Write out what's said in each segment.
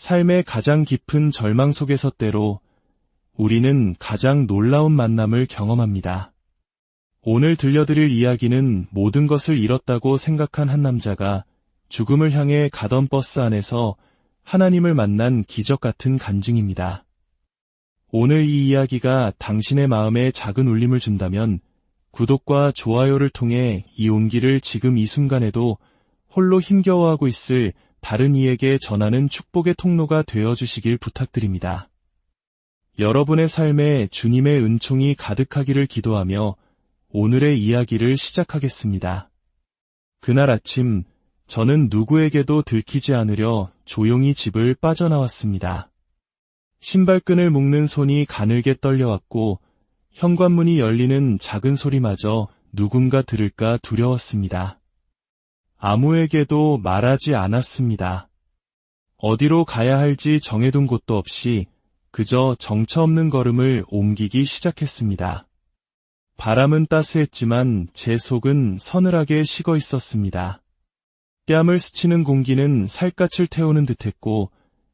삶의 가장 깊은 절망 속에서 때로 우리는 가장 놀라운 만남을 경험합니다. 오늘 들려드릴 이야기는 모든 것을 잃었다고 생각한 한 남자가 죽음을 향해 가던 버스 안에서 하나님을 만난 기적 같은 간증입니다. 오늘 이 이야기가 당신의 마음에 작은 울림을 준다면 구독과 좋아요를 통해 이 온기를 지금 이 순간에도 홀로 힘겨워하고 있을 다른 이에게 전하는 축복의 통로가 되어주시길 부탁드립니다. 여러분의 삶에 주님의 은총이 가득하기를 기도하며 오늘의 이야기를 시작하겠습니다. 그날 아침 저는 누구에게도 들키지 않으려 조용히 집을 빠져나왔습니다. 신발끈을 묶는 손이 가늘게 떨려왔고 현관문이 열리는 작은 소리마저 누군가 들을까 두려웠습니다. 아무에게도 말하지 않았습니다. 어디로 가야 할지 정해둔 곳도 없이 그저 정처 없는 걸음을 옮기기 시작했습니다. 바람은 따스했지만 제 속은 서늘하게 식어 있었습니다. 뺨을 스치는 공기는 살갗을 태우는 듯했고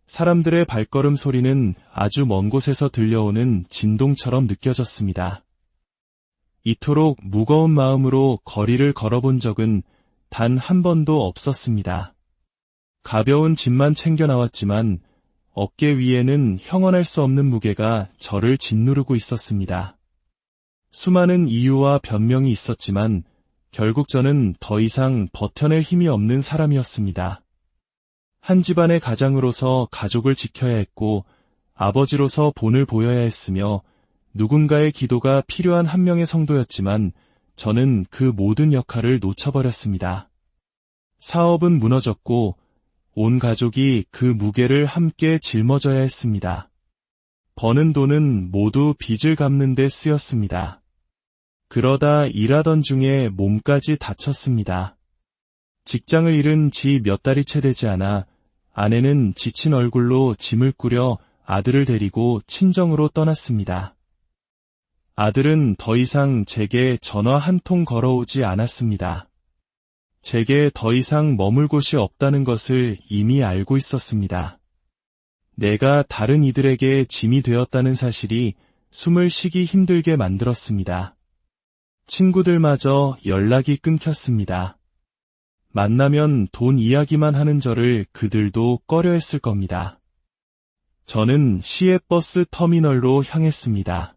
사람들의 발걸음 소리는 아주 먼 곳에서 들려오는 진동처럼 느껴졌습니다. 이토록 무거운 마음으로 거리를 걸어본 적은 단 한 번도 없었습니다. 가벼운 짐만 챙겨 나왔지만 어깨 위에는 형언할 수 없는 무게가 저를 짓누르고 있었습니다. 수많은 이유와 변명이 있었지만 결국 저는 더 이상 버텨낼 힘이 없는 사람이었습니다. 한 집안의 가장으로서 가족을 지켜야 했고 아버지로서 본을 보여야 했으며 누군가의 기도가 필요한 한 명의 성도였지만 저는 그 모든 역할을 놓쳐버렸습니다. 사업은 무너졌고 온 가족이 그 무게를 함께 짊어져야 했습니다. 버는 돈은 모두 빚을 갚는 데 쓰였습니다. 그러다 일하던 중에 몸까지 다쳤습니다. 직장을 잃은 지 몇 달이 채 되지 않아 아내는 지친 얼굴로 짐을 꾸려 아들을 데리고 친정으로 떠났습니다. 아들은 더 이상 제게 전화 한 통 걸어오지 않았습니다. 제게 더 이상 머물 곳이 없다는 것을 이미 알고 있었습니다. 내가 다른 이들에게 짐이 되었다는 사실이 숨을 쉬기 힘들게 만들었습니다. 친구들마저 연락이 끊겼습니다. 만나면 돈 이야기만 하는 저를 그들도 꺼려했을 겁니다. 저는 시외 버스 터미널로 향했습니다.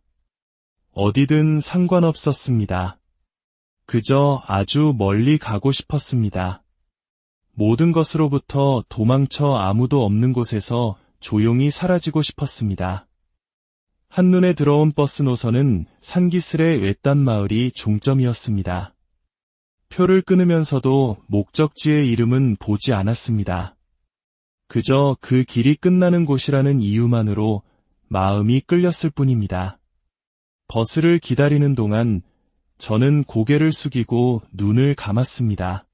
어디든 상관없었습니다. 그저 아주 멀리 가고 싶었습니다. 모든 것으로부터 도망쳐 아무도 없는 곳에서 조용히 사라지고 싶었습니다. 한눈에 들어온 버스 노선은 산기슭의 외딴 마을이 종점이었습니다. 표를 끊으면서도 목적지의 이름은 보지 않았습니다. 그저 그 길이 끝나는 곳이라는 이유만으로 마음이 끌렸을 뿐입니다. 버스를 기다리는 동안 저는 고개를 숙이고 눈을 감았습니다.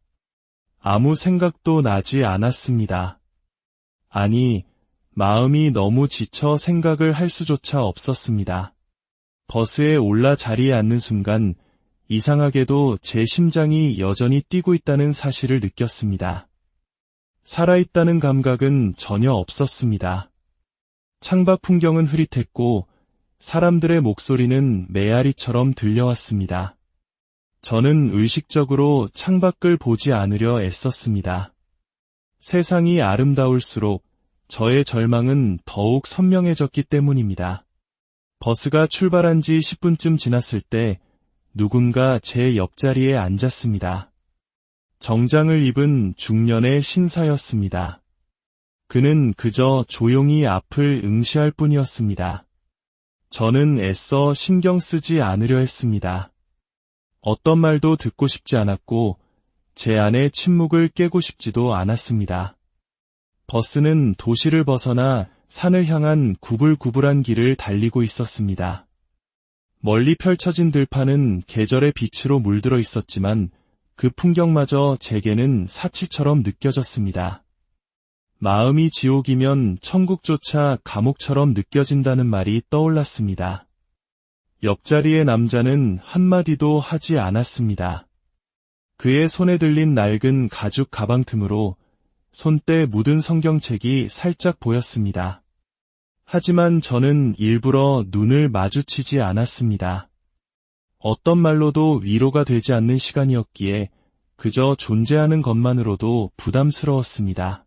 아무 생각도 나지 않았습니다. 아니, 마음이 너무 지쳐 생각을 할 수조차 없었습니다. 버스에 올라 자리에 앉는 순간 이상하게도 제 심장이 여전히 뛰고 있다는 사실을 느꼈습니다. 살아있다는 감각은 전혀 없었습니다. 창밖 풍경은 흐릿했고 사람들의 목소리는 메아리처럼 들려왔습니다. 저는 의식적으로 창밖을 보지 않으려 애썼습니다. 세상이 아름다울수록 저의 절망은 더욱 선명해졌기 때문입니다. 버스가 출발한 지 10분쯤 지났을 때 누군가 제 옆자리에 앉았습니다. 정장을 입은 중년의 신사였습니다. 그는 그저 조용히 앞을 응시할 뿐이었습니다. 저는 애써 신경 쓰지 않으려 했습니다. 어떤 말도 듣고 싶지 않았고 제 안의 침묵을 깨고 싶지도 않았습니다. 버스는 도시를 벗어나 산을 향한 구불구불한 길을 달리고 있었습니다. 멀리 펼쳐진 들판은 계절의 빛으로 물들어 있었지만 그 풍경마저 제게는 사치처럼 느껴졌습니다. 마음이 지옥이면 천국조차 감옥처럼 느껴진다는 말이 떠올랐습니다. 옆자리의 남자는 한마디도 하지 않았습니다. 그의 손에 들린 낡은 가죽 가방 틈으로 손때 묻은 성경책이 살짝 보였습니다. 하지만 저는 일부러 눈을 마주치지 않았습니다. 어떤 말로도 위로가 되지 않는 시간이었기에 그저 존재하는 것만으로도 부담스러웠습니다.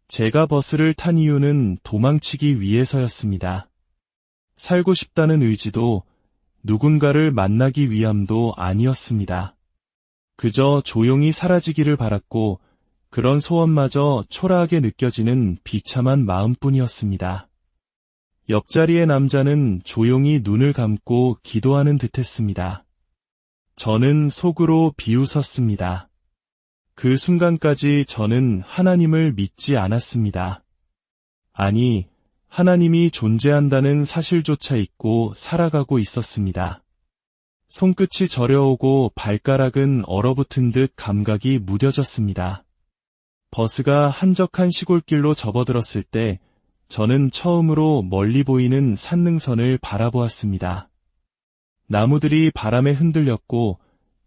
제가 버스를 탄 이유는 도망치기 위해서였습니다. 살고 싶다는 의지도 누군가를 만나기 위함도 아니었습니다. 그저 조용히 사라지기를 바랐고 그런 소원마저 초라하게 느껴지는 비참한 마음뿐이었습니다. 옆자리의 남자는 조용히 눈을 감고 기도하는 듯했습니다. 저는 속으로 비웃었습니다. 그 순간까지 저는 하나님을 믿지 않았습니다. 아니, 하나님이 존재한다는 사실조차 잊고 살아가고 있었습니다. 손끝이 저려오고 발가락은 얼어붙은 듯 감각이 무뎌졌습니다. 버스가 한적한 시골길로 접어들었을 때 저는 처음으로 멀리 보이는 산능선을 바라보았습니다. 나무들이 바람에 흔들렸고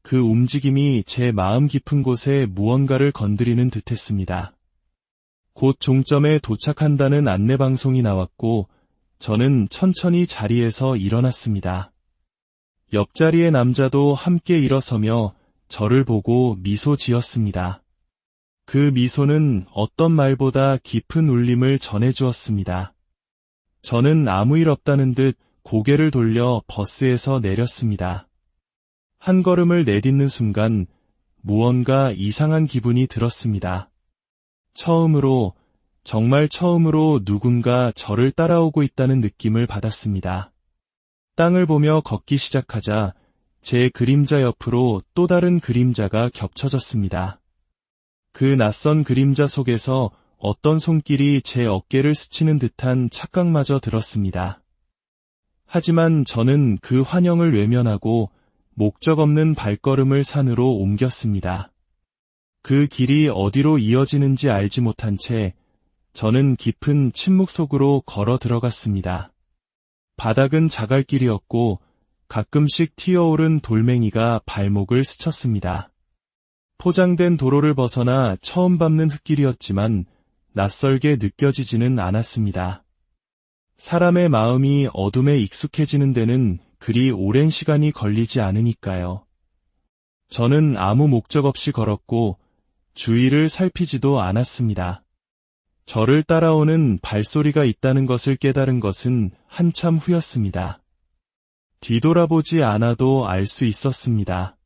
그 움직임이 제 마음 깊은 곳에 무언가를 건드리는 듯했습니다. 곧 종점에 도착한다는 안내방송이 나왔고 저는 천천히 자리에서 일어났습니다. 옆자리의 남자도 함께 일어서며 저를 보고 미소 지었습니다. 그 미소는 어떤 말보다 깊은 울림을 전해주었습니다. 저는 아무 일 없다는 듯 고개를 돌려 버스에서 내렸습니다. 한 걸음을 내딛는 순간 무언가 이상한 기분이 들었습니다. 처음으로, 정말 처음으로 누군가 저를 따라오고 있다는 느낌을 받았습니다. 땅을 보며 걷기 시작하자 제 그림자 옆으로 또 다른 그림자가 겹쳐졌습니다. 그 낯선 그림자 속에서 어떤 손길이 제 어깨를 스치는 듯한 착각마저 들었습니다. 하지만 저는 그 환영을 외면하고 목적 없는 발걸음을 산으로 옮겼습니다. 그 길이 어디로 이어지는지 알지 못한 채 저는 깊은 침묵 속으로 걸어 들어갔습니다. 바닥은 자갈길이었고 가끔씩 튀어오른 돌멩이가 발목을 스쳤습니다. 포장된 도로를 벗어나 처음 밟는 흙길이었지만 낯설게 느껴지지는 않았습니다. 사람의 마음이 어둠에 익숙해지는 데는 그리 오랜 시간이 걸리지 않으니까요. 저는 아무 목적 없이 걸었고 주위를 살피지도 않았습니다. 저를 따라오는 발소리가 있다는 것을 깨달은 것은 한참 후였습니다. 뒤돌아보지 않아도 알 수 있었습니다.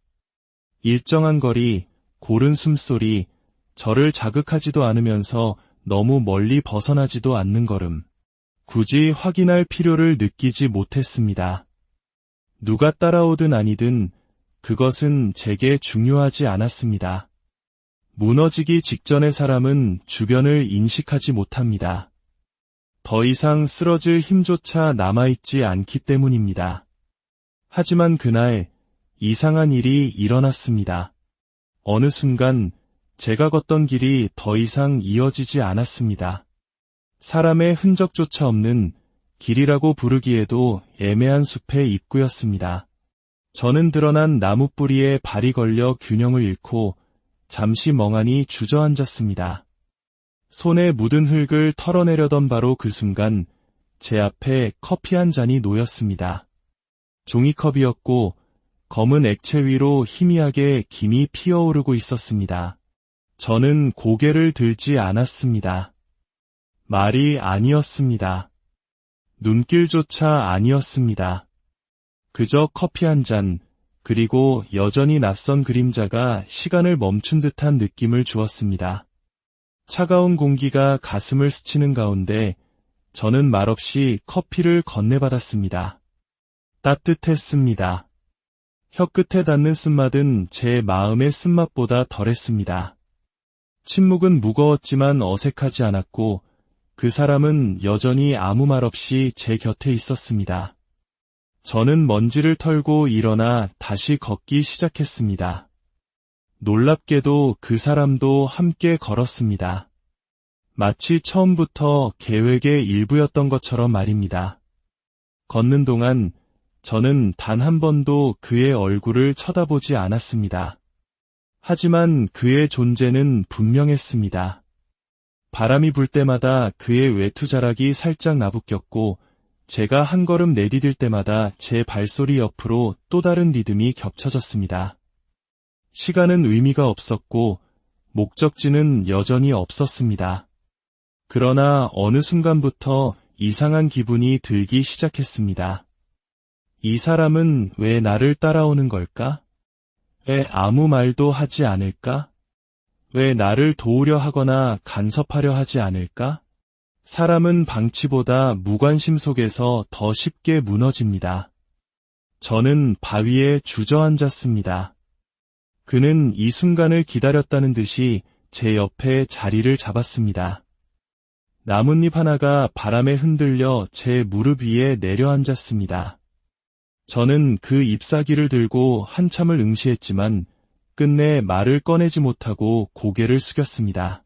일정한 거리, 고른 숨소리, 저를 자극하지도 않으면서 너무 멀리 벗어나지도 않는 걸음. 굳이 확인할 필요를 느끼지 못했습니다. 누가 따라오든 아니든 그것은 제게 중요하지 않았습니다. 무너지기 직전의 사람은 주변을 인식하지 못합니다. 더 이상 쓰러질 힘조차 남아있지 않기 때문입니다. 하지만 그날 이상한 일이 일어났습니다. 어느 순간 제가 걷던 길이 더 이상 이어지지 않았습니다. 사람의 흔적조차 없는 길이라고 부르기에도 애매한 숲의 입구였습니다. 저는 드러난 나무 뿌리에 발이 걸려 균형을 잃고 잠시 멍하니 주저앉았습니다. 손에 묻은 흙을 털어내려던 바로 그 순간 제 앞에 커피 한 잔이 놓였습니다. 종이컵이었고 검은 액체 위로 희미하게 김이 피어오르고 있었습니다. 저는 고개를 들지 않았습니다. 말이 아니었습니다. 눈길조차 아니었습니다. 그저 커피 한 잔, 그리고 여전히 낯선 그림자가 시간을 멈춘 듯한 느낌을 주었습니다. 차가운 공기가 가슴을 스치는 가운데 저는 말없이 커피를 건네받았습니다. 따뜻했습니다. 혀끝에 닿는 쓴맛은 제 마음의 쓴맛보다 덜했습니다. 침묵은 무거웠지만 어색하지 않았고 그 사람은 여전히 아무 말 없이 제 곁에 있었습니다. 저는 먼지를 털고 일어나 다시 걷기 시작했습니다. 놀랍게도 그 사람도 함께 걸었습니다. 마치 처음부터 계획의 일부였던 것처럼 말입니다. 걷는 동안 저는 단 한 번도 그의 얼굴을 쳐다보지 않았습니다. 하지만 그의 존재는 분명했습니다. 바람이 불 때마다 그의 외투자락이 살짝 나부꼈고 제가 한 걸음 내디딜 때마다 제 발소리 옆으로 또 다른 리듬이 겹쳐졌습니다. 시간은 의미가 없었고 목적지는 여전히 없었습니다. 그러나 어느 순간부터 이상한 기분이 들기 시작했습니다. 이 사람은 왜 나를 따라오는 걸까? 왜 아무 말도 하지 않을까? 왜 나를 도우려 하거나 간섭하려 하지 않을까? 사람은 방치보다 무관심 속에서 더 쉽게 무너집니다. 저는 바위에 주저앉았습니다. 그는 이 순간을 기다렸다는 듯이 제 옆에 자리를 잡았습니다. 나뭇잎 하나가 바람에 흔들려 제 무릎 위에 내려앉았습니다. 저는 그 잎사귀를 들고 한참을 응시했지만 끝내 말을 꺼내지 못하고 고개를 숙였습니다.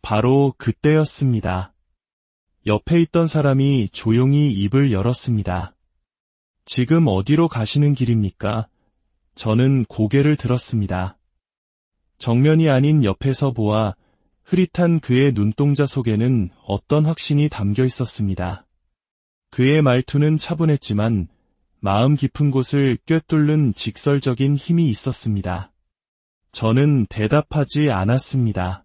바로 그때였습니다. 옆에 있던 사람이 조용히 입을 열었습니다. 지금 어디로 가시는 길입니까? 저는 고개를 들었습니다. 정면이 아닌 옆에서 보아 흐릿한 그의 눈동자 속에는 어떤 확신이 담겨 있었습니다. 그의 말투는 차분했지만 마음 깊은 곳을 꿰뚫는 직설적인 힘이 있었습니다. 저는 대답하지 않았습니다.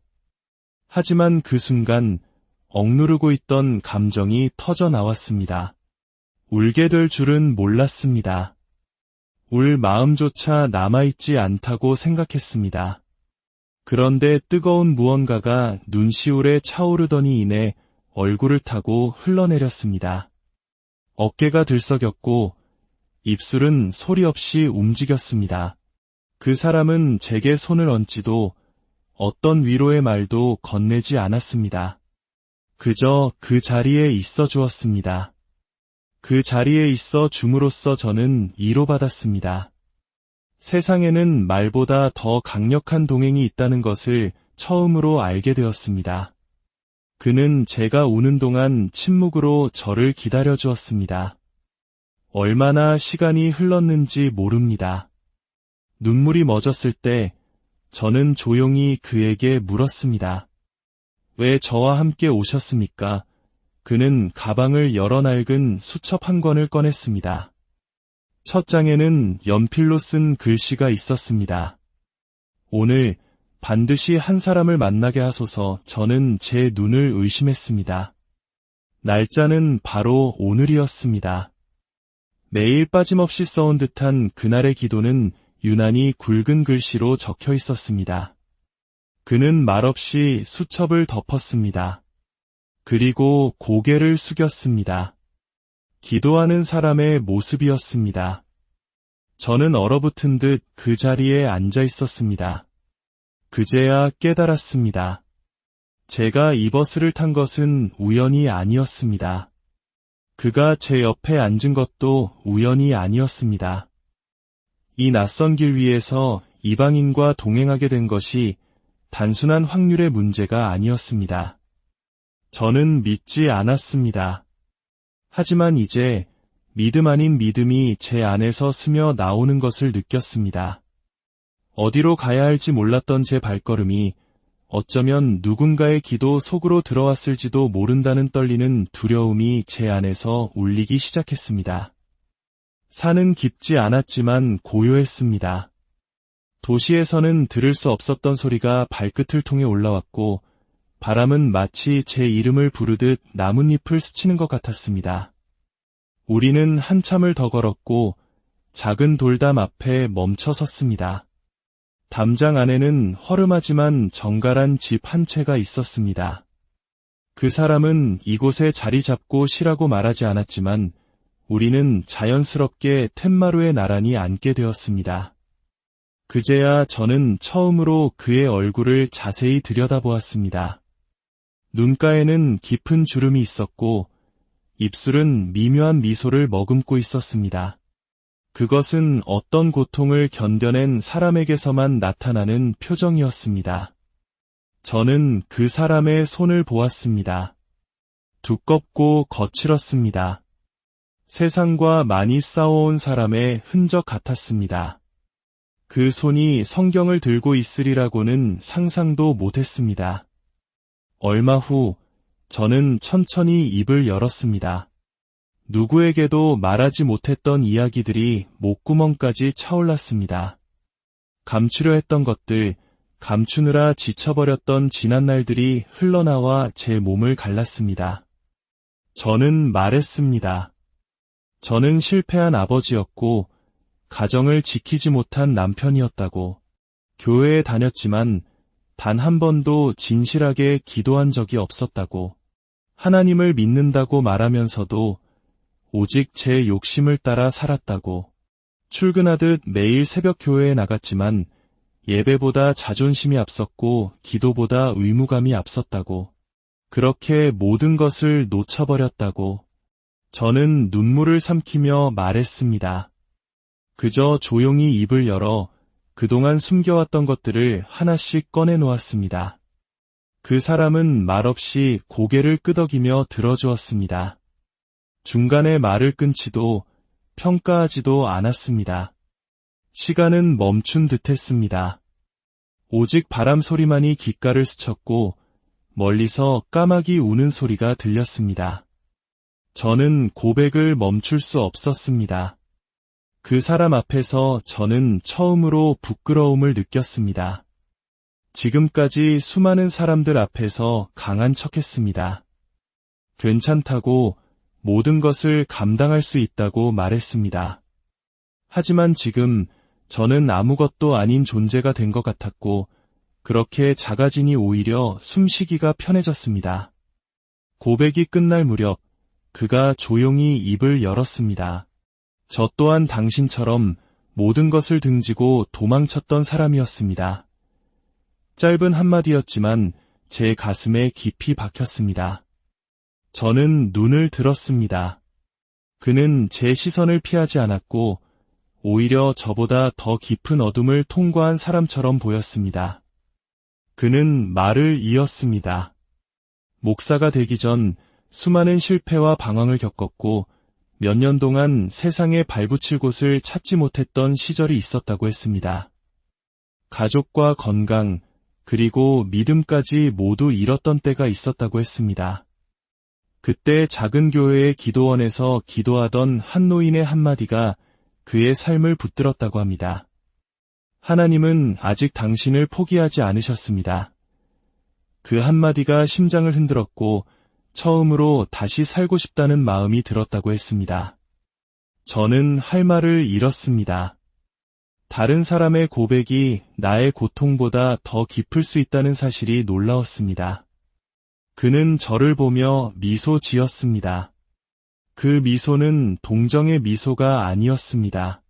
하지만 그 순간 억누르고 있던 감정이 터져 나왔습니다. 울게 될 줄은 몰랐습니다. 울 마음조차 남아있지 않다고 생각했습니다. 그런데 뜨거운 무언가가 눈시울에 차오르더니 이내 얼굴을 타고 흘러내렸습니다. 어깨가 들썩였고 입술은 소리 없이 움직였습니다. 그 사람은 제게 손을 얹지도 어떤 위로의 말도 건네지 않았습니다. 그저 그 자리에 있어 주었습니다. 그 자리에 있어 줌으로써 저는 위로받았습니다. 세상에는 말보다 더 강력한 동행이 있다는 것을 처음으로 알게 되었습니다. 그는 제가 우는 동안 침묵으로 저를 기다려 주었습니다. 얼마나 시간이 흘렀는지 모릅니다. 눈물이 멎었을 때 저는 조용히 그에게 물었습니다. 왜 저와 함께 오셨습니까? 그는 가방을 열어 낡은 수첩 한 권을 꺼냈습니다. 첫 장에는 연필로 쓴 글씨가 있었습니다. 오늘 반드시 한 사람을 만나게 하소서. 저는 제 눈을 의심했습니다. 날짜는 바로 오늘이었습니다. 매일 빠짐없이 써온 듯한 그날의 기도는 유난히 굵은 글씨로 적혀 있었습니다. 그는 말없이 수첩을 덮었습니다. 그리고 고개를 숙였습니다. 기도하는 사람의 모습이었습니다. 저는 얼어붙은 듯 그 자리에 앉아 있었습니다. 그제야 깨달았습니다. 제가 이 버스를 탄 것은 우연이 아니었습니다. 그가 제 옆에 앉은 것도 우연이 아니었습니다. 이 낯선 길 위에서 이방인과 동행하게 된 것이 단순한 확률의 문제가 아니었습니다. 저는 믿지 않았습니다. 하지만 이제 믿음 아닌 믿음이 제 안에서 스며 나오는 것을 느꼈습니다. 어디로 가야 할지 몰랐던 제 발걸음이 어쩌면 누군가의 기도 속으로 들어왔을지도 모른다는 떨리는 두려움이 제 안에서 울리기 시작했습니다. 산은 깊지 않았지만 고요했습니다. 도시에서는 들을 수 없었던 소리가 발끝을 통해 올라왔고 바람은 마치 제 이름을 부르듯 나뭇잎을 스치는 것 같았습니다. 우리는 한참을 더 걸었고 작은 돌담 앞에 멈춰 섰습니다. 담장 안에는 허름하지만 정갈한 집 한 채가 있었습니다. 그 사람은 이곳에 자리 잡고 쉬라고 말하지 않았지만 우리는 자연스럽게 툇마루에 나란히 앉게 되었습니다. 그제야 저는 처음으로 그의 얼굴을 자세히 들여다보았습니다. 눈가에는 깊은 주름이 있었고 입술은 미묘한 미소를 머금고 있었습니다. 그것은 어떤 고통을 견뎌낸 사람에게서만 나타나는 표정이었습니다. 저는 그 사람의 손을 보았습니다. 두껍고 거칠었습니다. 세상과 많이 싸워온 사람의 흔적 같았습니다. 그 손이 성경을 들고 있으리라고는 상상도 못했습니다. 얼마 후 저는 천천히 입을 열었습니다. 누구에게도 말하지 못했던 이야기들이 목구멍까지 차올랐습니다. 감추려 했던 것들, 감추느라 지쳐버렸던 지난 날들이 흘러나와 제 몸을 갈랐습니다. 저는 말했습니다. 저는 실패한 아버지였고, 가정을 지키지 못한 남편이었다고. 교회에 다녔지만 단 한 번도 진실하게 기도한 적이 없었다고. 하나님을 믿는다고 말하면서도 오직 제 욕심을 따라 살았다고. 출근하듯 매일 새벽 교회에 나갔지만 예배보다 자존심이 앞섰고 기도보다 의무감이 앞섰다고. 그렇게 모든 것을 놓쳐버렸다고. 저는 눈물을 삼키며 말했습니다. 그저 조용히 입을 열어 그동안 숨겨왔던 것들을 하나씩 꺼내놓았습니다. 그 사람은 말없이 고개를 끄덕이며 들어주었습니다. 중간에 말을 끊지도 평가하지도 않았습니다. 시간은 멈춘 듯했습니다. 오직 바람 소리만이 귓가를 스쳤고 멀리서 까마귀 우는 소리가 들렸습니다. 저는 고백을 멈출 수 없었습니다. 그 사람 앞에서 저는 처음으로 부끄러움을 느꼈습니다. 지금까지 수많은 사람들 앞에서 강한 척했습니다. 괜찮다고, 모든 것을 감당할 수 있다고 말했습니다. 하지만 지금 저는 아무것도 아닌 존재가 된 것 같았고, 그렇게 작아지니 오히려 숨쉬기가 편해졌습니다. 고백이 끝날 무렵 그가 조용히 입을 열었습니다. 저 또한 당신처럼 모든 것을 등지고 도망쳤던 사람이었습니다. 짧은 한마디였지만 제 가슴에 깊이 박혔습니다. 저는 눈을 들었습니다. 그는 제 시선을 피하지 않았고 오히려 저보다 더 깊은 어둠을 통과한 사람처럼 보였습니다. 그는 말을 이었습니다. 목사가 되기 전 수많은 실패와 방황을 겪었고 몇 년 동안 세상에 발붙일 곳을 찾지 못했던 시절이 있었다고 했습니다. 가족과 건강, 그리고 믿음까지 모두 잃었던 때가 있었다고 했습니다. 그때 작은 교회의 기도원에서 기도하던 한 노인의 한마디가 그의 삶을 붙들었다고 합니다. 하나님은 아직 당신을 포기하지 않으셨습니다. 그 한마디가 심장을 흔들었고 처음으로 다시 살고 싶다는 마음이 들었다고 했습니다. 저는 할 말을 잃었습니다. 다른 사람의 고백이 나의 고통보다 더 깊을 수 있다는 사실이 놀라웠습니다. 그는 저를 보며 미소 지었습니다. 그 미소는 동정의 미소가 아니었습니다.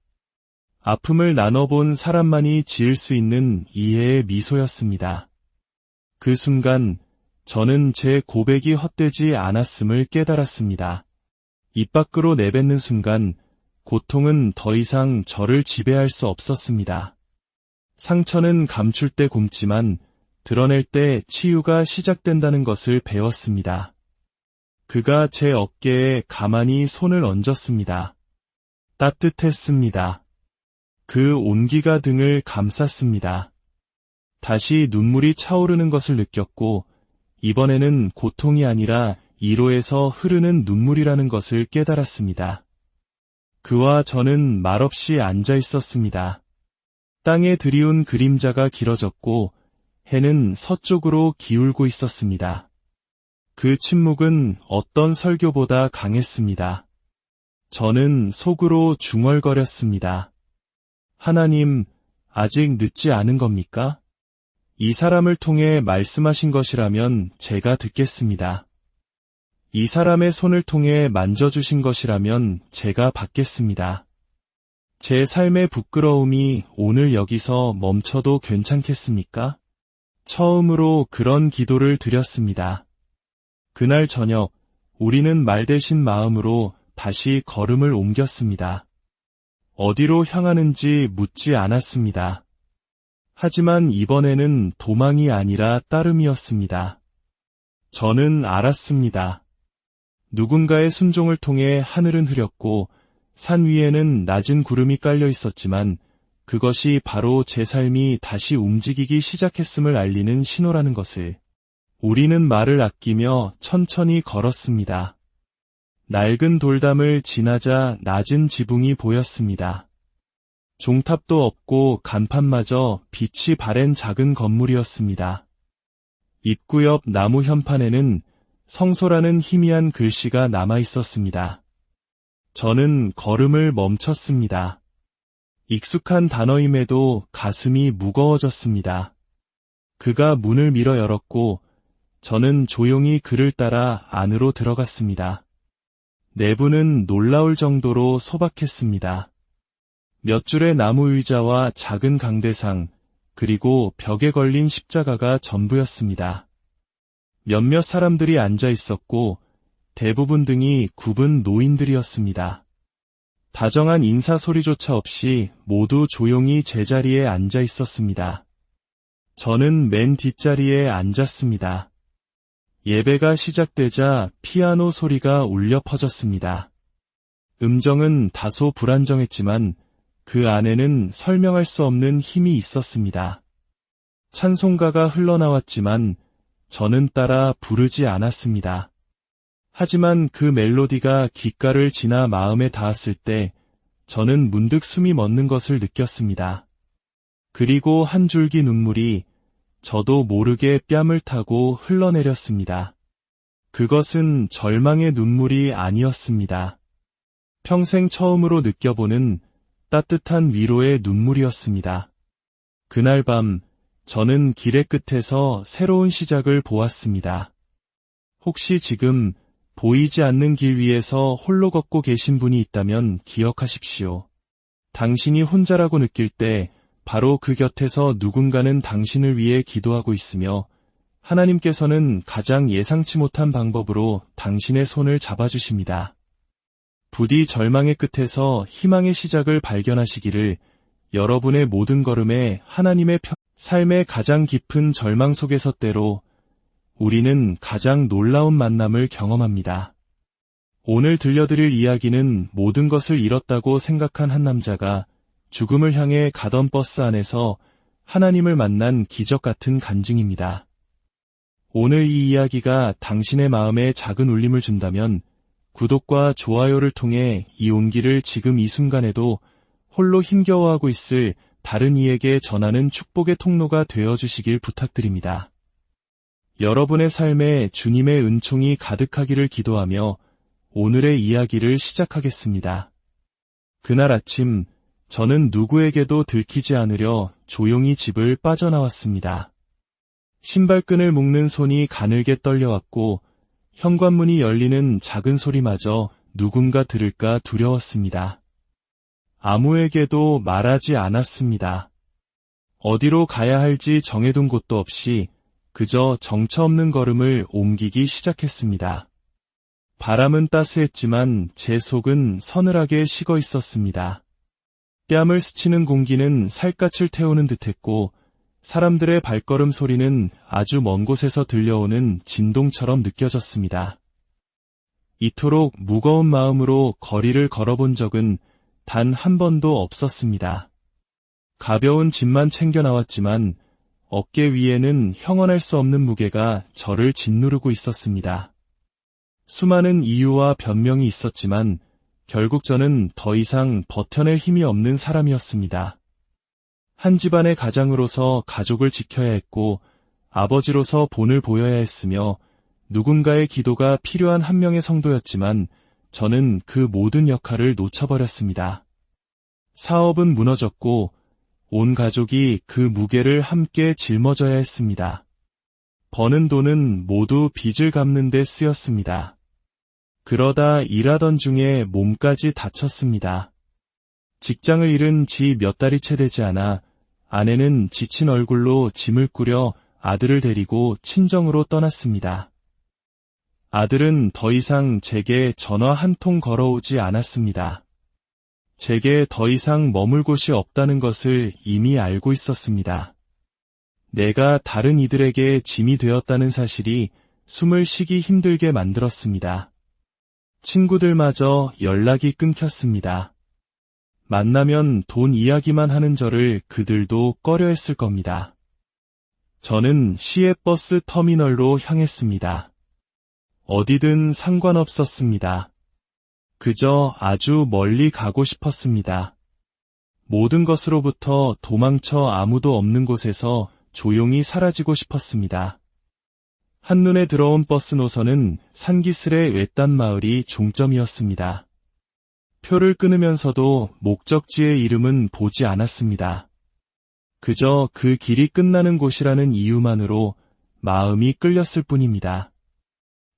아픔을 나눠본 사람만이 지을 수 있는 이해의 미소였습니다. 그 순간 저는 제 고백이 헛되지 않았음을 깨달았습니다. 입 밖으로 내뱉는 순간 고통은 더 이상 저를 지배할 수 없었습니다. 상처는 감출 때 굼지만 드러낼 때 치유가 시작된다는 것을 배웠습니다. 그가 제 어깨에 가만히 손을 얹었습니다. 따뜻했습니다. 그 온기가 등을 감쌌습니다. 다시 눈물이 차오르는 것을 느꼈고 이번에는 고통이 아니라 이로에서 흐르는 눈물이라는 것을 깨달았습니다. 그와 저는 말없이 앉아 있었습니다. 땅에 드리운 그림자가 길어졌고 해는 서쪽으로 기울고 있었습니다. 그 침묵은 어떤 설교보다 강했습니다. 저는 속으로 중얼거렸습니다. 하나님, 아직 늦지 않은 겁니까? 이 사람을 통해 말씀하신 것이라면 제가 듣겠습니다. 이 사람의 손을 통해 만져주신 것이라면 제가 받겠습니다. 제 삶의 부끄러움이 오늘 여기서 멈춰도 괜찮겠습니까? 처음으로 그런 기도를 드렸습니다. 그날 저녁 우리는 말대신 마음으로 다시 걸음을 옮겼습니다. 어디로 향하는지 묻지 않았습니다. 하지만 이번에는 도망이 아니라 따름이었습니다. 저는 알았습니다. 누군가의 순종을 통해 하늘은 흐렸고 산 위에는 낮은 구름이 깔려 있었지만 그것이 바로 제 삶이 다시 움직이기 시작했음을 알리는 신호라는 것을. 우리는 말을 아끼며 천천히 걸었습니다. 낡은 돌담을 지나자 낮은 지붕이 보였습니다. 종탑도 없고 간판마저 빛이 바랜 작은 건물이었습니다. 입구 옆 나무 현판에는 성소라는 희미한 글씨가 남아 있었습니다. 저는 걸음을 멈췄습니다. 익숙한 단어임에도 가슴이 무거워졌습니다. 그가 문을 밀어 열었고 저는 조용히 그를 따라 안으로 들어갔습니다. 내부는 놀라울 정도로 소박했습니다. 몇 줄의 나무 의자와 작은 강대상, 그리고 벽에 걸린 십자가가 전부였습니다. 몇몇 사람들이 앉아 있었고 대부분 등이 굽은 노인들이었습니다. 다정한 인사 소리조차 없이 모두 조용히 제자리에 앉아 있었습니다. 저는 맨 뒷자리에 앉았습니다. 예배가 시작되자 피아노 소리가 울려 퍼졌습니다. 음정은 다소 불안정했지만 그 안에는 설명할 수 없는 힘이 있었습니다. 찬송가가 흘러나왔지만 저는 따라 부르지 않았습니다. 하지만 그 멜로디가 귓가를 지나 마음에 닿았을 때 저는 문득 숨이 멎는 것을 느꼈습니다. 그리고 한 줄기 눈물이 저도 모르게 뺨을 타고 흘러내렸습니다. 그것은 절망의 눈물이 아니었습니다. 평생 처음으로 느껴보는 따뜻한 위로의 눈물이었습니다. 그날 밤 저는 길의 끝에서 새로운 시작을 보았습니다. 혹시 지금 보이지 않는 길 위에서 홀로 걷고 계신 분이 있다면 기억하십시오. 당신이 혼자라고 느낄 때 바로 그 곁에서 누군가는 당신을 위해 기도하고 있으며 하나님께서는 가장 예상치 못한 방법으로 당신의 손을 잡아주십니다. 부디 절망의 끝에서 희망의 시작을 발견하시기를. 여러분의 모든 걸음에 하나님의 삶의 가장 깊은 절망 속에서 때로 우리는 가장 놀라운 만남을 경험합니다. 오늘 들려드릴 이야기는 모든 것을 잃었다고 생각한 한 남자가 죽음을 향해 가던 버스 안에서 하나님을 만난 기적 같은 간증입니다. 오늘 이 이야기가 당신의 마음에 작은 울림을 준다면 구독과 좋아요를 통해 이 온기를 지금 이 순간에도 홀로 힘겨워하고 있을 다른 이에게 전하는 축복의 통로가 되어주시길 부탁드립니다. 여러분의 삶에 주님의 은총이 가득하기를 기도하며 오늘의 이야기를 시작하겠습니다. 그날 아침 저는 누구에게도 들키지 않으려 조용히 집을 빠져나왔습니다. 신발끈을 묶는 손이 가늘게 떨려왔고 현관문이 열리는 작은 소리마저 누군가 들을까 두려웠습니다. 아무에게도 말하지 않았습니다. 어디로 가야 할지 정해둔 곳도 없이 그저 정처 없는 걸음을 옮기기 시작했습니다. 바람은 따스했지만 제 속은 서늘하게 식어 있었습니다. 뺨을 스치는 공기는 살갗을 태우는 듯했고 사람들의 발걸음 소리는 아주 먼 곳에서 들려오는 진동처럼 느껴졌습니다. 이토록 무거운 마음으로 거리를 걸어본 적은 단 한 번도 없었습니다. 가벼운 짐만 챙겨 나왔지만 어깨 위에는 형언할 수 없는 무게가 저를 짓누르고 있었습니다. 수많은 이유와 변명이 있었지만 결국 저는 더 이상 버텨낼 힘이 없는 사람이었습니다. 한 집안의 가장으로서 가족을 지켜야 했고 아버지로서 본을 보여야 했으며 누군가의 기도가 필요한 한 명의 성도였지만 저는 그 모든 역할을 놓쳐버렸습니다. 사업은 무너졌고 온 가족이 그 무게를 함께 짊어져야 했습니다. 버는 돈은 모두 빚을 갚는 데 쓰였습니다. 그러다 일하던 중에 몸까지 다쳤습니다. 직장을 잃은 지 몇 달이 채 되지 않아 아내는 지친 얼굴로 짐을 꾸려 아들을 데리고 친정으로 떠났습니다. 아들은 더 이상 제게 전화 한 통 걸어오지 않았습니다. 제게 더 이상 머물 곳이 없다는 것을 이미 알고 있었습니다. 내가 다른 이들에게 짐이 되었다는 사실이 숨을 쉬기 힘들게 만들었습니다. 친구들마저 연락이 끊겼습니다. 만나면 돈 이야기만 하는 저를 그들도 꺼려했을 겁니다. 저는 시외 버스 터미널로 향했습니다. 어디든 상관없었습니다. 그저 아주 멀리 가고 싶었습니다. 모든 것으로부터 도망쳐 아무도 없는 곳에서 조용히 사라지고 싶었습니다. 한눈에 들어온 버스 노선은 산기슭의 외딴 마을이 종점이었습니다. 표를 끊으면서도 목적지의 이름은 보지 않았습니다. 그저 그 길이 끝나는 곳이라는 이유만으로 마음이 끌렸을 뿐입니다.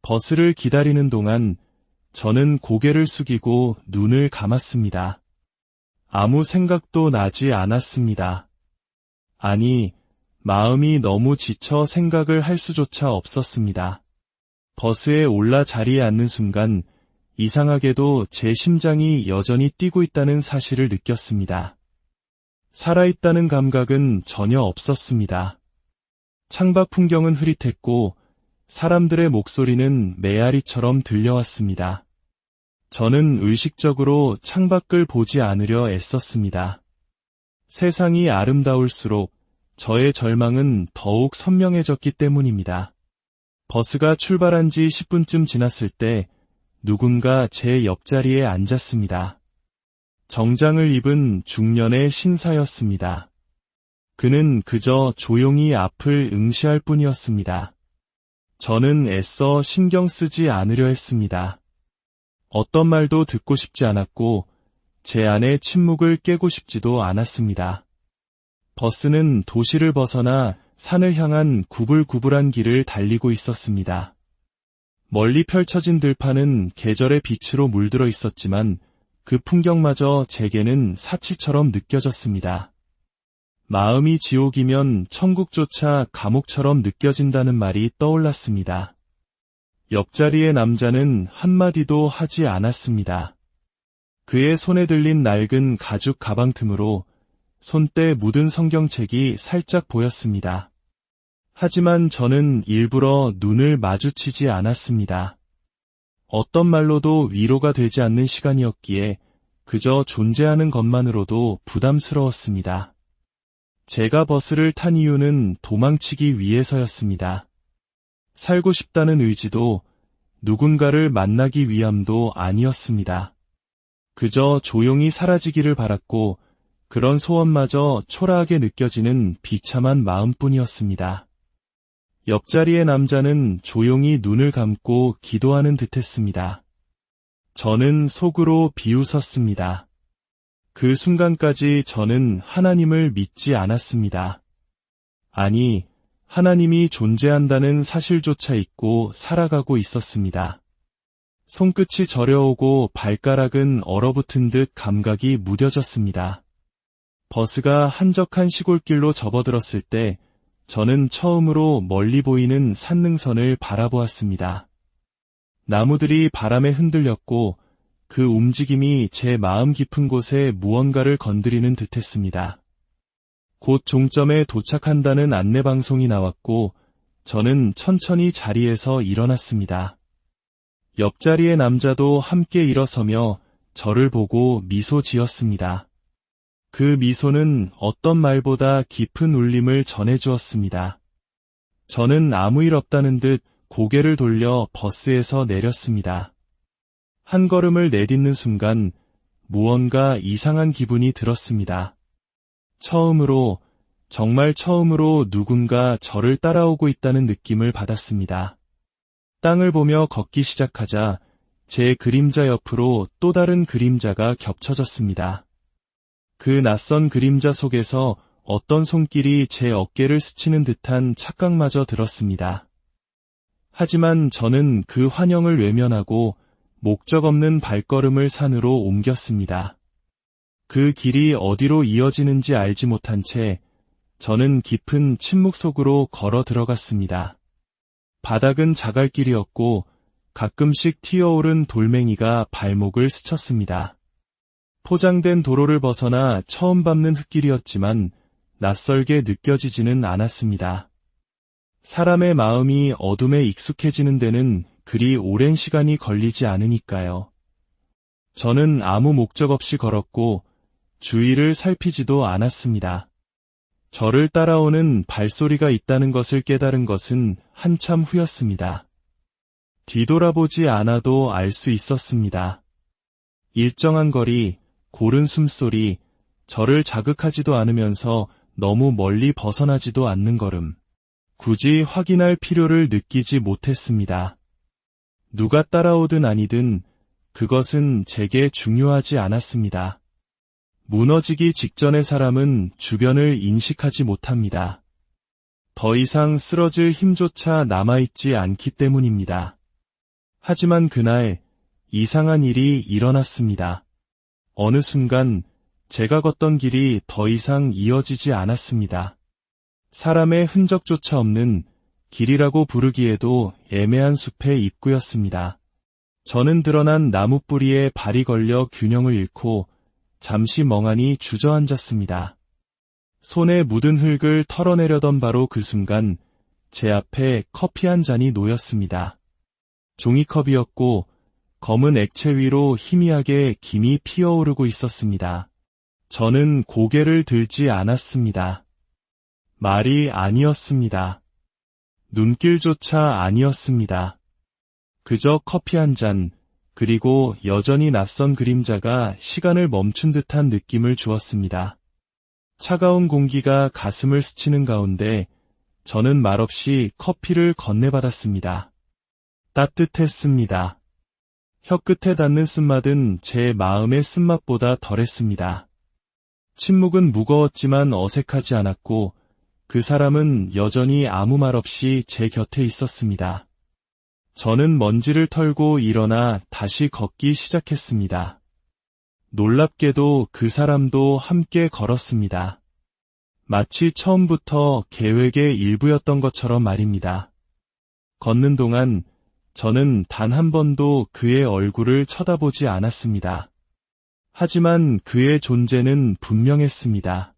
버스를 기다리는 동안 저는 고개를 숙이고 눈을 감았습니다. 아무 생각도 나지 않았습니다. 아니, 마음이 너무 지쳐 생각을 할 수조차 없었습니다. 버스에 올라 자리에 앉는 순간 이상하게도 제 심장이 여전히 뛰고 있다는 사실을 느꼈습니다. 살아있다는 감각은 전혀 없었습니다. 창밖 풍경은 흐릿했고 사람들의 목소리는 메아리처럼 들려왔습니다. 저는 의식적으로 창밖을 보지 않으려 애썼습니다. 세상이 아름다울수록 저의 절망은 더욱 선명해졌기 때문입니다. 버스가 출발한 지 10분쯤 지났을 때 누군가 제 옆자리에 앉았습니다. 정장을 입은 중년의 신사였습니다. 그는 그저 조용히 앞을 응시할 뿐이었습니다. 저는 애써 신경 쓰지 않으려 했습니다. 어떤 말도 듣고 싶지 않았고 제 안의 침묵을 깨고 싶지도 않았습니다. 버스는 도시를 벗어나 산을 향한 구불구불한 길을 달리고 있었습니다. 멀리 펼쳐진 들판은 계절의 빛으로 물들어 있었지만 그 풍경마저 제게는 사치처럼 느껴졌습니다. 마음이 지옥이면 천국조차 감옥처럼 느껴진다는 말이 떠올랐습니다. 옆자리의 남자는 한마디도 하지 않았습니다. 그의 손에 들린 낡은 가죽 가방 틈으로 손때 묻은 성경책이 살짝 보였습니다. 하지만 저는 일부러 눈을 마주치지 않았습니다. 어떤 말로도 위로가 되지 않는 시간이었기에 그저 존재하는 것만으로도 부담스러웠습니다. 제가 버스를 탄 이유는 도망치기 위해서였습니다. 살고 싶다는 의지도 누군가를 만나기 위함도 아니었습니다. 그저 조용히 사라지기를 바랐고 그런 소원마저 초라하게 느껴지는 비참한 마음뿐이었습니다. 옆자리의 남자는 조용히 눈을 감고 기도하는 듯했습니다. 저는 속으로 비웃었습니다. 그 순간까지 저는 하나님을 믿지 않았습니다. 아니, 하나님이 존재한다는 사실조차 잊고 살아가고 있었습니다. 손끝이 저려오고 발가락은 얼어붙은 듯 감각이 무뎌졌습니다. 버스가 한적한 시골길로 접어들었을 때 저는 처음으로 멀리 보이는 산능선을 바라보았습니다. 나무들이 바람에 흔들렸고 그 움직임이 제 마음 깊은 곳에 무언가를 건드리는 듯했습니다. 곧 종점에 도착한다는 안내방송이 나왔고 저는 천천히 자리에서 일어났습니다. 옆자리의 남자도 함께 일어서며 저를 보고 미소 지었습니다. 그 미소는 어떤 말보다 깊은 울림을 전해주었습니다. 저는 아무 일 없다는 듯 고개를 돌려 버스에서 내렸습니다. 한 걸음을 내딛는 순간 무언가 이상한 기분이 들었습니다. 처음으로, 정말 처음으로 누군가 저를 따라오고 있다는 느낌을 받았습니다. 땅을 보며 걷기 시작하자 제 그림자 옆으로 또 다른 그림자가 겹쳐졌습니다. 그 낯선 그림자 속에서 어떤 손길이 제 어깨를 스치는 듯한 착각마저 들었습니다. 하지만 저는 그 환영을 외면하고 목적 없는 발걸음을 산으로 옮겼습니다. 그 길이 어디로 이어지는지 알지 못한 채 저는 깊은 침묵 속으로 걸어 들어갔습니다. 바닥은 자갈길이었고 가끔씩 튀어오른 돌멩이가 발목을 스쳤습니다. 포장된 도로를 벗어나 처음 밟는 흙길이었지만 낯설게 느껴지지는 않았습니다. 사람의 마음이 어둠에 익숙해지는 데는 그리 오랜 시간이 걸리지 않으니까요. 저는 아무 목적 없이 걸었고 주위를 살피지도 않았습니다. 저를 따라오는 발소리가 있다는 것을 깨달은 것은 한참 후였습니다. 뒤돌아보지 않아도 알 수 있었습니다. 일정한 거리, 고른 숨소리, 저를 자극하지도 않으면서 너무 멀리 벗어나지도 않는 걸음. 굳이 확인할 필요를 느끼지 못했습니다. 누가 따라오든 아니든 그것은 제게 중요하지 않았습니다. 무너지기 직전의 사람은 주변을 인식하지 못합니다. 더 이상 쓰러질 힘조차 남아있지 않기 때문입니다. 하지만 그날 이상한 일이 일어났습니다. 어느 순간 제가 걷던 길이 더 이상 이어지지 않았습니다. 사람의 흔적조차 없는 길이라고 부르기에도 애매한 숲의 입구였습니다. 저는 드러난 나무 뿌리에 발이 걸려 균형을 잃고 잠시 멍하니 주저앉았습니다. 손에 묻은 흙을 털어내려던 바로 그 순간 제 앞에 커피 한 잔이 놓였습니다. 종이컵이었고 검은 액체 위로 희미하게 김이 피어오르고 있었습니다. 저는 고개를 들지 않았습니다. 말이 아니었습니다. 눈길조차 아니었습니다. 그저 커피 한 잔, 그리고 여전히 낯선 그림자가 시간을 멈춘 듯한 느낌을 주었습니다. 차가운 공기가 가슴을 스치는 가운데 저는 말없이 커피를 건네받았습니다. 따뜻했습니다. 혀끝에 닿는 쓴맛은 제 마음의 쓴맛보다 덜했습니다. 침묵은 무거웠지만 어색하지 않았고 그 사람은 여전히 아무 말 없이 제 곁에 있었습니다. 저는 먼지를 털고 일어나 다시 걷기 시작했습니다. 놀랍게도 그 사람도 함께 걸었습니다. 마치 처음부터 계획의 일부였던 것처럼 말입니다. 걷는 동안 저는 단 한 번도 그의 얼굴을 쳐다보지 않았습니다. 하지만 그의 존재는 분명했습니다.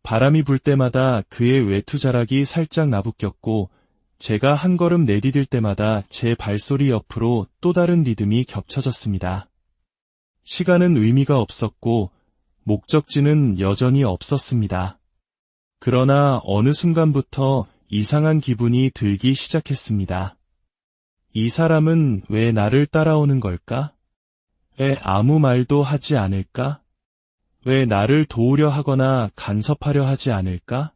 바람이 불 때마다 그의 외투자락이 살짝 나부꼈고 제가 한 걸음 내디딜 때마다 제 발소리 옆으로 또 다른 리듬이 겹쳐졌습니다. 시간은 의미가 없었고 목적지는 여전히 없었습니다. 그러나 어느 순간부터 이상한 기분이 들기 시작했습니다. 이 사람은 왜 나를 따라오는 걸까? 왜 아무 말도 하지 않을까? 왜 나를 도우려 하거나 간섭하려 하지 않을까?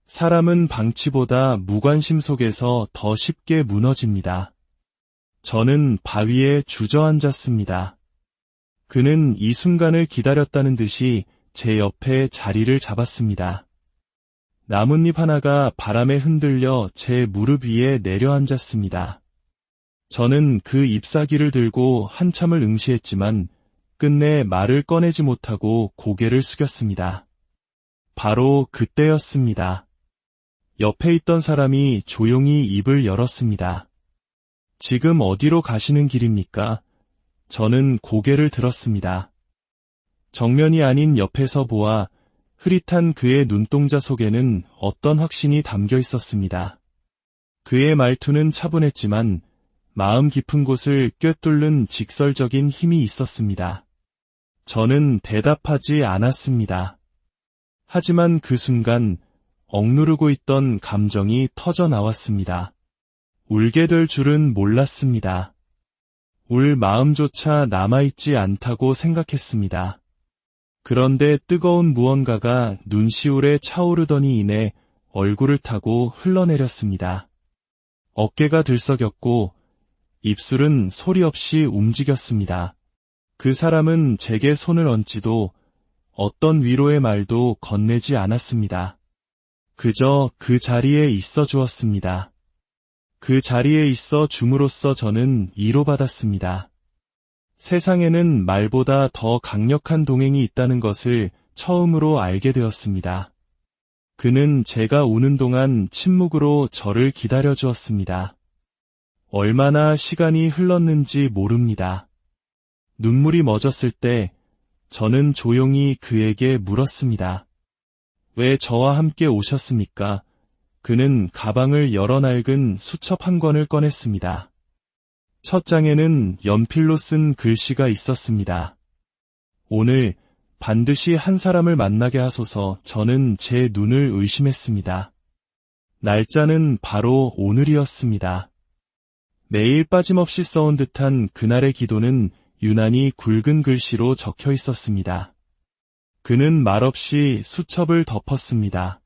사람은 방치보다 무관심 속에서 더 쉽게 무너집니다. 저는 바위에 주저앉았습니다. 그는 이 순간을 기다렸다는 듯이 제 옆에 자리를 잡았습니다. 나뭇잎 하나가 바람에 흔들려 제 무릎 위에 내려앉았습니다. 저는 그 잎사귀를 들고 한참을 응시했지만 끝내 말을 꺼내지 못하고 고개를 숙였습니다. 바로 그때였습니다. 옆에 있던 사람이 조용히 입을 열었습니다. 지금 어디로 가시는 길입니까? 저는 고개를 들었습니다. 정면이 아닌 옆에서 보아 흐릿한 그의 눈동자 속에는 어떤 확신이 담겨 있었습니다. 그의 말투는 차분했지만 마음 깊은 곳을 꿰뚫는 직설적인 힘이 있었습니다. 저는 대답하지 않았습니다. 하지만 그 순간 억누르고 있던 감정이 터져 나왔습니다. 울게 될 줄은 몰랐습니다. 울 마음조차 남아있지 않다고 생각했습니다. 그런데 뜨거운 무언가가 눈시울에 차오르더니 이내 얼굴을 타고 흘러내렸습니다. 어깨가 들썩였고 입술은 소리 없이 움직였습니다. 그 사람은 제게 손을 얹지도 어떤 위로의 말도 건네지 않았습니다. 그저 그 자리에 있어 주었습니다. 그 자리에 있어 줌으로써 저는 위로받았습니다. 세상에는 말보다 더 강력한 동행이 있다는 것을 처음으로 알게 되었습니다. 그는 제가 우는 동안 침묵으로 저를 기다려 주었습니다. 얼마나 시간이 흘렀는지 모릅니다. 눈물이 멎었을 때 저는 조용히 그에게 물었습니다. 왜 저와 함께 오셨습니까? 그는 가방을 열어 낡은 수첩 한 권을 꺼냈습니다. 첫 장에는 연필로 쓴 글씨가 있었습니다. 오늘 반드시 한 사람을 만나게 하소서. 저는 제 눈을 의심했습니다. 날짜는 바로 오늘이었습니다. 매일 빠짐없이 써온 듯한 그날의 기도는 유난히 굵은 글씨로 적혀 있었습니다. 그는 말없이 수첩을 덮었습니다.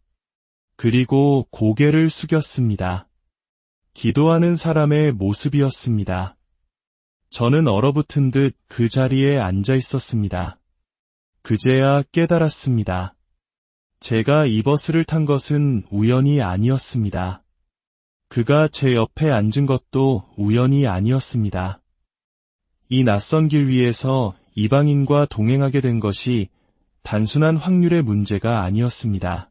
그리고 고개를 숙였습니다. 기도하는 사람의 모습이었습니다. 저는 얼어붙은 듯 그 자리에 앉아 있었습니다. 그제야 깨달았습니다. 제가 이 버스를 탄 것은 우연이 아니었습니다. 그가 제 옆에 앉은 것도 우연이 아니었습니다. 이 낯선 길 위에서 이방인과 동행하게 된 것이 단순한 확률의 문제가 아니었습니다.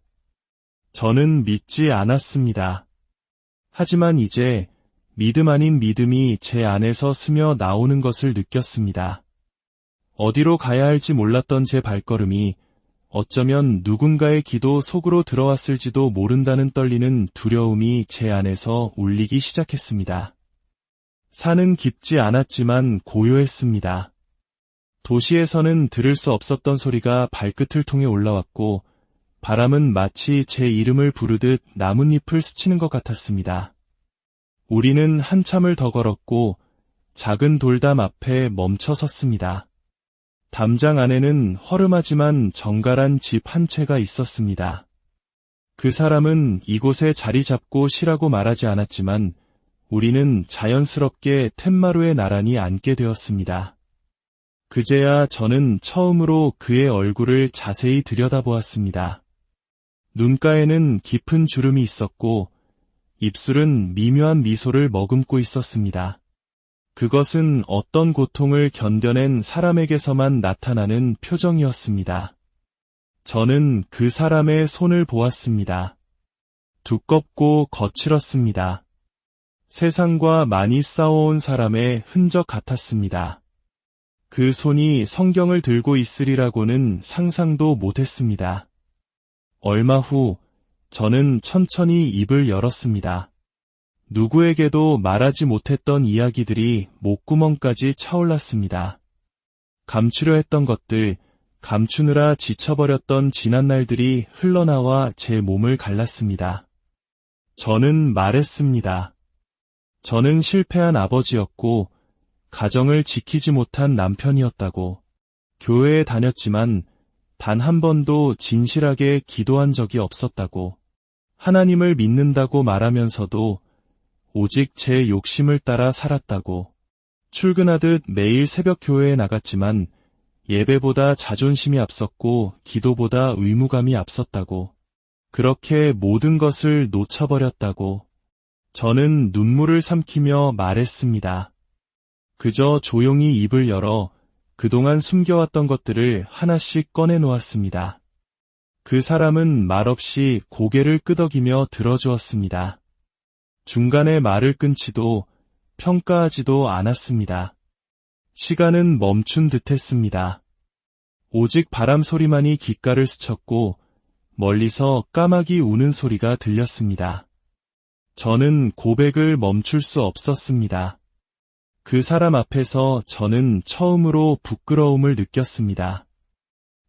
저는 믿지 않았습니다. 하지만 이제 믿음 아닌 믿음이 제 안에서 스며 나오는 것을 느꼈습니다. 어디로 가야 할지 몰랐던 제 발걸음이 어쩌면 누군가의 기도 속으로 들어왔을지도 모른다는 떨리는 두려움이 제 안에서 울리기 시작했습니다. 산은 깊지 않았지만 고요했습니다. 도시에서는 들을 수 없었던 소리가 발끝을 통해 올라왔고 바람은 마치 제 이름을 부르듯 나뭇잎을 스치는 것 같았습니다. 우리는 한참을 더 걸었고 작은 돌담 앞에 멈춰 섰습니다. 담장 안에는 허름하지만 정갈한 집 한 채가 있었습니다. 그 사람은 이곳에 자리 잡고 쉬라고 말하지 않았지만 우리는 자연스럽게 툇마루에 나란히 앉게 되었습니다. 그제야 저는 처음으로 그의 얼굴을 자세히 들여다보았습니다. 눈가에는 깊은 주름이 있었고 입술은 미묘한 미소를 머금고 있었습니다. 그것은 어떤 고통을 견뎌낸 사람에게서만 나타나는 표정이었습니다. 저는 그 사람의 손을 보았습니다. 두껍고 거칠었습니다. 세상과 많이 싸워온 사람의 흔적 같았습니다. 그 손이 성경을 들고 있으리라고는 상상도 못했습니다. 얼마 후 저는 천천히 입을 열었습니다. 누구에게도 말하지 못했던 이야기들이 목구멍까지 차올랐습니다. 감추려 했던 것들, 감추느라 지쳐버렸던 지난 날들이 흘러나와 제 몸을 갈랐습니다. 저는 말했습니다. 저는 실패한 아버지였고 가정을 지키지 못한 남편이었다고. 교회에 다녔지만 단 한 번도 진실하게 기도한 적이 없었다고. 하나님을 믿는다고 말하면서도 오직 제 욕심을 따라 살았다고. 출근하듯 매일 새벽 교회에 나갔지만 예배보다 자존심이 앞섰고 기도보다 의무감이 앞섰다고. 그렇게 모든 것을 놓쳐버렸다고. 저는 눈물을 삼키며 말했습니다. 그저 조용히 입을 열어 그동안 숨겨왔던 것들을 하나씩 꺼내놓았습니다. 그 사람은 말없이 고개를 끄덕이며 들어주었습니다. 중간에 말을 끊지도 평가하지도 않았습니다. 시간은 멈춘 듯했습니다. 오직 바람 소리만이 귓가를 스쳤고 멀리서 까마귀 우는 소리가 들렸습니다. 저는 고백을 멈출 수 없었습니다. 그 사람 앞에서 저는 처음으로 부끄러움을 느꼈습니다.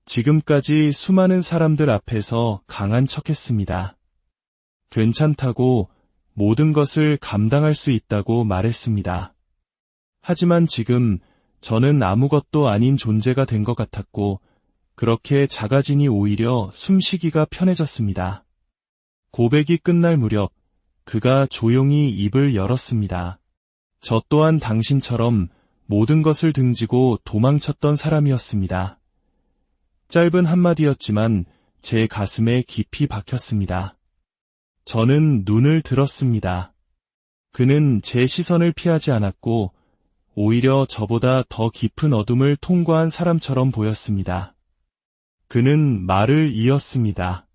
지금까지 수많은 사람들 앞에서 강한 척했습니다. 괜찮다고 모든 것을 감당할 수 있다고 말했습니다. 하지만 지금 저는 아무것도 아닌 존재가 된 것 같았고 그렇게 작아지니 오히려 숨쉬기가 편해졌습니다. 고백이 끝날 무렵 그가 조용히 입을 열었습니다. 저 또한 당신처럼 모든 것을 등지고 도망쳤던 사람이었습니다. 짧은 한마디였지만 제 가슴에 깊이 박혔습니다. 저는 눈을 들었습니다. 그는 제 시선을 피하지 않았고 오히려 저보다 더 깊은 어둠을 통과한 사람처럼 보였습니다. 그는 말을 이었습니다.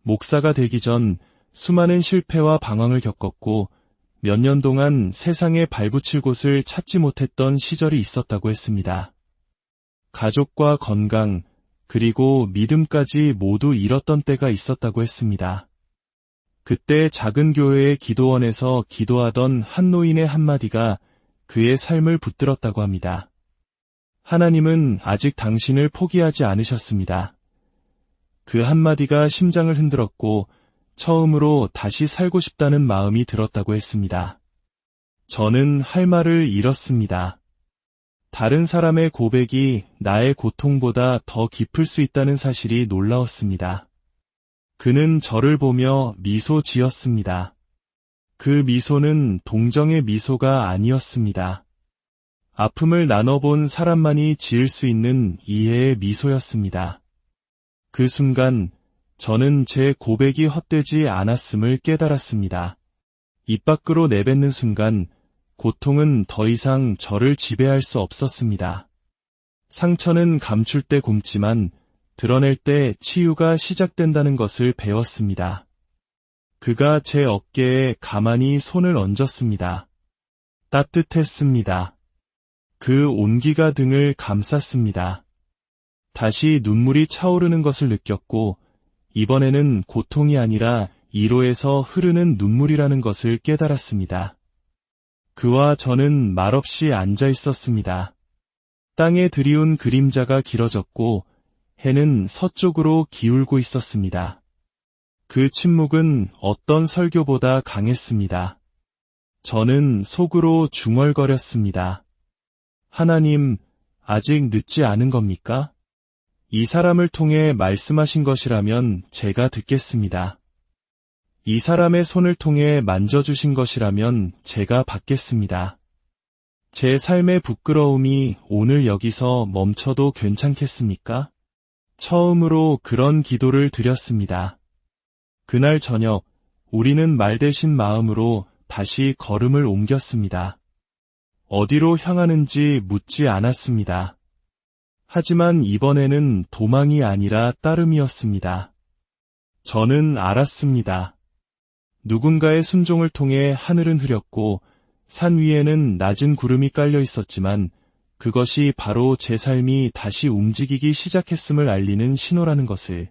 목사가 되기 전 수많은 실패와 방황을 겪었고 몇 년 동안 세상에 발붙일 곳을 찾지 못했던 시절이 있었다고 했습니다. 가족과 건강, 그리고 믿음까지 모두 잃었던 때가 있었다고 했습니다. 그때 작은 교회의 기도원에서 기도하던 한 노인의 한마디가 그의 삶을 붙들었다고 합니다. 하나님은 아직 당신을 포기하지 않으셨습니다. 그 한마디가 심장을 흔들었고 처음으로 다시 살고 싶다는 마음이 들었다고 했습니다. 저는 할 말을 잃었습니다. 다른 사람의 고백이 나의 고통보다 더 깊을 수 있다는 사실이 놀라웠습니다. 그는 저를 보며 미소 지었습니다. 그 미소는 동정의 미소가 아니었습니다. 아픔을 나눠본 사람만이 지을 수 있는 이해의 미소였습니다. 그 순간 저는 제 고백이 헛되지 않았음을 깨달았습니다. 입 밖으로 내뱉는 순간 고통은 더 이상 저를 지배할 수 없었습니다. 상처는 감출 때 굼지만 드러낼 때 치유가 시작된다는 것을 배웠습니다. 그가 제 어깨에 가만히 손을 얹었습니다. 따뜻했습니다. 그 온기가 등을 감쌌습니다. 다시 눈물이 차오르는 것을 느꼈고 이번에는 고통이 아니라 이로에서 흐르는 눈물이라는 것을 깨달았습니다. 그와 저는 말없이 앉아 있었습니다. 땅에 드리운 그림자가 길어졌고 해는 서쪽으로 기울고 있었습니다. 그 침묵은 어떤 설교보다 강했습니다. 저는 속으로 중얼거렸습니다. 하나님, 아직 늦지 않은 겁니까? 이 사람을 통해 말씀하신 것이라면 제가 듣겠습니다. 이 사람의 손을 통해 만져주신 것이라면 제가 받겠습니다. 제 삶의 부끄러움이 오늘 여기서 멈춰도 괜찮겠습니까? 처음으로 그런 기도를 드렸습니다. 그날 저녁, 우리는 말 대신 마음으로 다시 걸음을 옮겼습니다. 어디로 향하는지 묻지 않았습니다. 하지만 이번에는 도망이 아니라 따름이었습니다. 저는 알았습니다. 누군가의 순종을 통해 하늘은 흐렸고 산 위에는 낮은 구름이 깔려 있었지만 그것이 바로 제 삶이 다시 움직이기 시작했음을 알리는 신호라는 것을.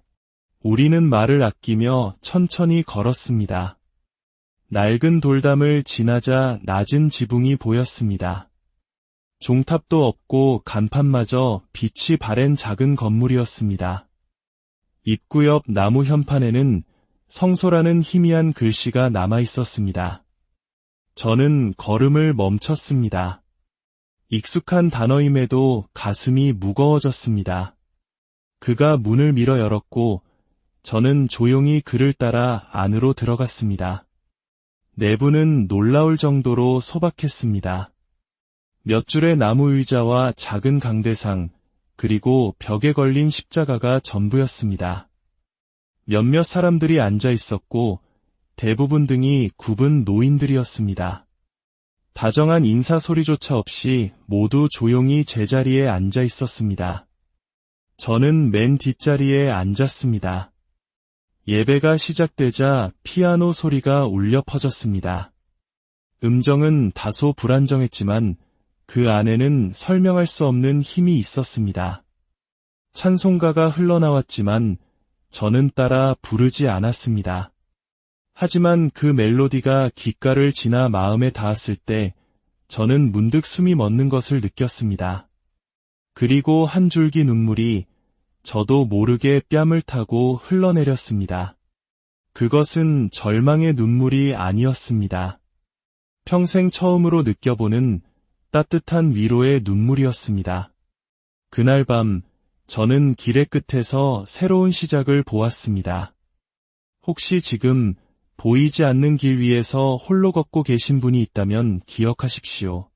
우리는 말을 아끼며 천천히 걸었습니다. 낡은 돌담을 지나자 낮은 지붕이 보였습니다. 종탑도 없고 간판마저 빛이 바랜 작은 건물이었습니다. 입구 옆 나무 현판에는 성소라는 희미한 글씨가 남아 있었습니다. 저는 걸음을 멈췄습니다. 익숙한 단어임에도 가슴이 무거워졌습니다. 그가 문을 밀어 열었고 저는 조용히 그를 따라 안으로 들어갔습니다. 내부는 놀라울 정도로 소박했습니다. 몇 줄의 나무 의자와 작은 강대상, 그리고 벽에 걸린 십자가가 전부였습니다. 몇몇 사람들이 앉아 있었고 대부분 등이 굽은 노인들이었습니다. 다정한 인사 소리조차 없이 모두 조용히 제자리에 앉아 있었습니다. 저는 맨 뒷자리에 앉았습니다. 예배가 시작되자 피아노 소리가 울려 퍼졌습니다. 음정은 다소 불안정했지만 그 안에는 설명할 수 없는 힘이 있었습니다. 찬송가가 흘러나왔지만 저는 따라 부르지 않았습니다. 하지만 그 멜로디가 귓가를 지나 마음에 닿았을 때 저는 문득 숨이 멎는 것을 느꼈습니다. 그리고 한 줄기 눈물이 저도 모르게 뺨을 타고 흘러내렸습니다. 그것은 절망의 눈물이 아니었습니다. 평생 처음으로 느껴보는 따뜻한 위로의 눈물이었습니다. 그날 밤 저는 길의 끝에서 새로운 시작을 보았습니다. 혹시 지금 보이지 않는 길 위에서 홀로 걷고 계신 분이 있다면 기억하십시오.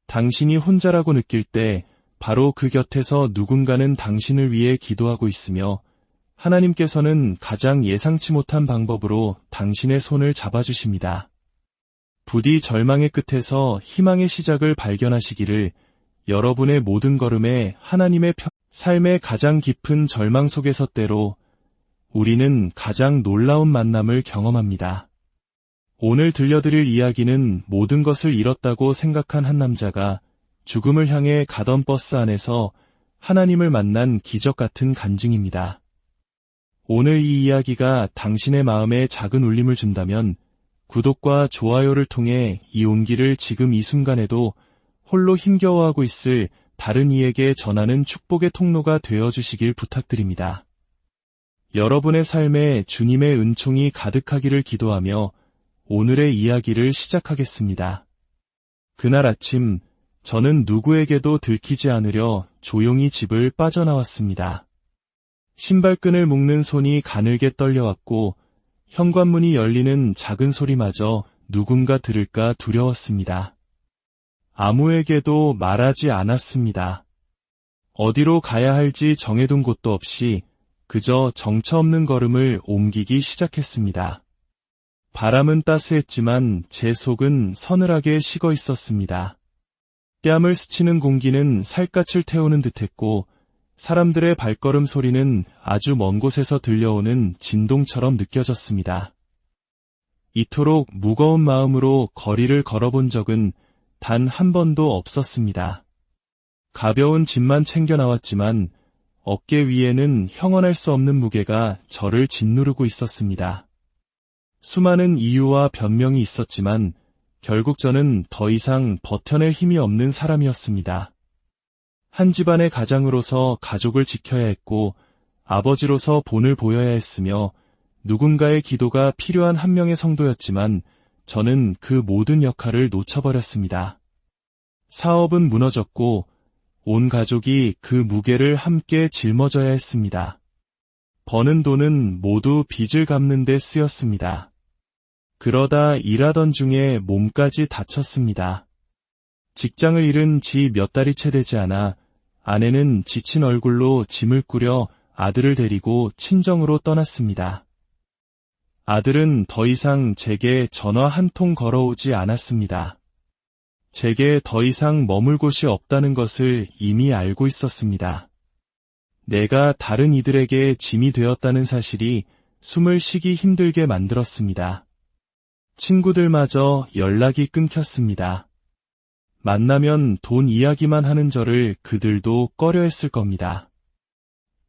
당신이 혼자라고 느낄 때 바로 그 곁에서 누군가는 당신을 위해 기도하고 있으며 하나님께서는 가장 예상치 못한 방법으로 당신의 손을 잡아주십니다. 부디 절망의 끝에서 희망의 시작을 발견하시기를. 여러분의 모든 걸음에 하나님의 삶의 가장 깊은 절망 속에서 때로 우리는 가장 놀라운 만남을 경험합니다. 오늘 들려드릴 이야기는 모든 것을 잃었다고 생각한 한 남자가 죽음을 향해 가던 버스 안에서 하나님을 만난 기적 같은 간증입니다. 오늘 이 이야기가 당신의 마음에 작은 울림을 준다면 구독과 좋아요를 통해 이 온기를 지금 이 순간에도 홀로 힘겨워하고 있을 다른 이에게 전하는 축복의 통로가 되어 주시길 부탁드립니다. 여러분의 삶에 주님의 은총이 가득하기를 기도하며 오늘의 이야기를 시작하겠습니다. 그날 아침, 저는 누구에게도 들키지 않으려 조용히 집을 빠져나왔습니다. 신발끈을 묶는 손이 가늘게 떨려왔고 현관문이 열리는 작은 소리마저 누군가 들을까 두려웠습니다. 아무에게도 말하지 않았습니다. 어디로 가야 할지 정해둔 곳도 없이 그저 정처 없는 걸음을 옮기기 시작했습니다. 바람은 따스했지만 제 속은 서늘하게 식어 있었습니다. 뺨을 스치는 공기는 살갗을 태우는 듯했고 사람들의 발걸음 소리는 아주 먼 곳에서 들려오는 진동처럼 느껴졌습니다. 이토록 무거운 마음으로 거리를 걸어본 적은 단 한 번도 없었습니다. 가벼운 짐만 챙겨 나왔지만 어깨 위에는 형언할 수 없는 무게가 저를 짓누르고 있었습니다. 수많은 이유와 변명이 있었지만 결국 저는 더 이상 버텨낼 힘이 없는 사람이었습니다. 한 집안의 가장으로서 가족을 지켜야 했고 아버지로서 본을 보여야 했으며 누군가의 기도가 필요한 한 명의 성도였지만 저는 그 모든 역할을 놓쳐버렸습니다. 사업은 무너졌고 온 가족이 그 무게를 함께 짊어져야 했습니다. 버는 돈은 모두 빚을 갚는 데 쓰였습니다. 그러다 일하던 중에 몸까지 다쳤습니다. 직장을 잃은 지 몇 달이 채 되지 않아 아내는 지친 얼굴로 짐을 꾸려 아들을 데리고 친정으로 떠났습니다. 아들은 더 이상 제게 전화 한 통 걸어오지 않았습니다. 제게 더 이상 머물 곳이 없다는 것을 이미 알고 있었습니다. 내가 다른 이들에게 짐이 되었다는 사실이 숨을 쉬기 힘들게 만들었습니다. 친구들마저 연락이 끊겼습니다. 만나면 돈 이야기만 하는 저를 그들도 꺼려했을 겁니다.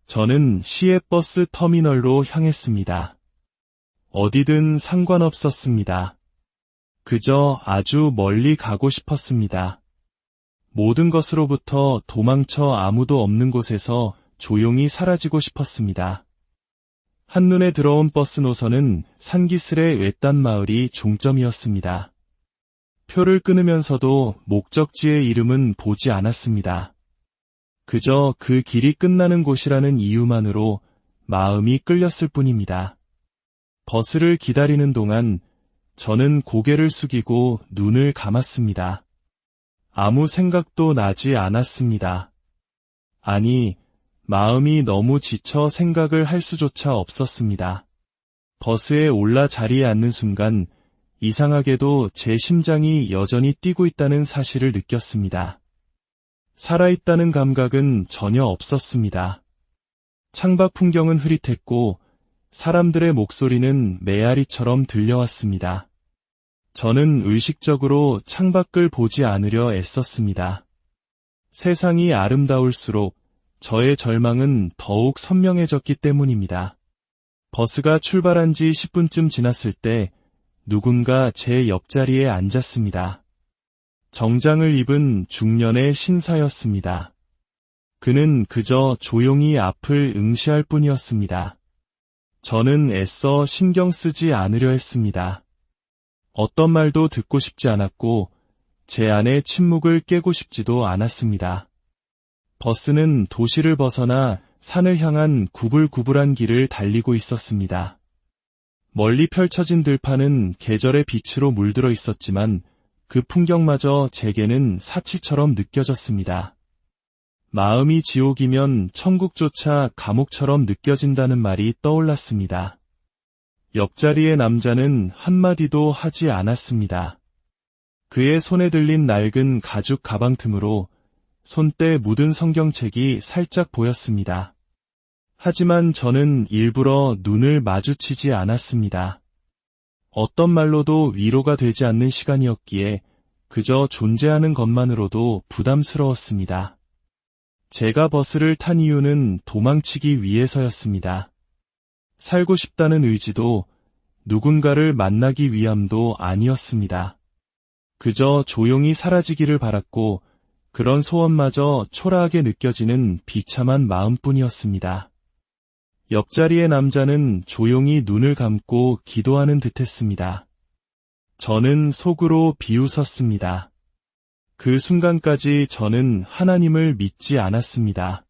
저는 시외 버스 터미널로 향했습니다. 어디든 상관없었습니다. 그저 아주 멀리 가고 싶었습니다. 모든 것으로부터 도망쳐 아무도 없는 곳에서 조용히 사라지고 싶었습니다. 한눈에 들어온 버스 노선은 산기슭의 외딴 마을이 종점이었습니다. 표를 끊으면서도 목적지의 이름은 보지 않았습니다. 그저 그 길이 끝나는 곳이라는 이유만으로 마음이 끌렸을 뿐입니다. 버스를 기다리는 동안 저는 고개를 숙이고 눈을 감았습니다. 아무 생각도 나지 않았습니다. 아니, 마음이 너무 지쳐 생각을 할 수조차 없었습니다. 버스에 올라 자리에 앉는 순간 이상하게도 제 심장이 여전히 뛰고 있다는 사실을 느꼈습니다. 살아있다는 감각은 전혀 없었습니다. 창밖 풍경은 흐릿했고 사람들의 목소리는 메아리처럼 들려왔습니다. 저는 의식적으로 창밖을 보지 않으려 애썼습니다. 세상이 아름다울수록 저의 절망은 더욱 선명해졌기 때문입니다. 버스가 출발한 지 10분쯤 지났을 때 누군가 제 옆자리에 앉았습니다. 정장을 입은 중년의 신사였습니다. 그는 그저 조용히 앞을 응시할 뿐이었습니다. 저는 애써 신경 쓰지 않으려 했습니다. 어떤 말도 듣고 싶지 않았고 제 안의 침묵을 깨고 싶지도 않았습니다. 버스는 도시를 벗어나 산을 향한 구불구불한 길을 달리고 있었습니다. 멀리 펼쳐진 들판은 계절의 빛으로 물들어 있었지만 그 풍경마저 제게는 사치처럼 느껴졌습니다. 마음이 지옥이면 천국조차 감옥처럼 느껴진다는 말이 떠올랐습니다. 옆자리의 남자는 한마디도 하지 않았습니다. 그의 손에 들린 낡은 가죽 가방 틈으로 손때 묻은 성경책이 살짝 보였습니다. 하지만 저는 일부러 눈을 마주치지 않았습니다. 어떤 말로도 위로가 되지 않는 시간이었기에 그저 존재하는 것만으로도 부담스러웠습니다. 제가 버스를 탄 이유는 도망치기 위해서였습니다. 살고 싶다는 의지도 누군가를 만나기 위함도 아니었습니다. 그저 조용히 사라지기를 바랐고 그런 소원마저 초라하게 느껴지는 비참한 마음뿐이었습니다. 옆자리의 남자는 조용히 눈을 감고 기도하는 듯했습니다. 저는 속으로 비웃었습니다. 그 순간까지 저는 하나님을 믿지 않았습니다.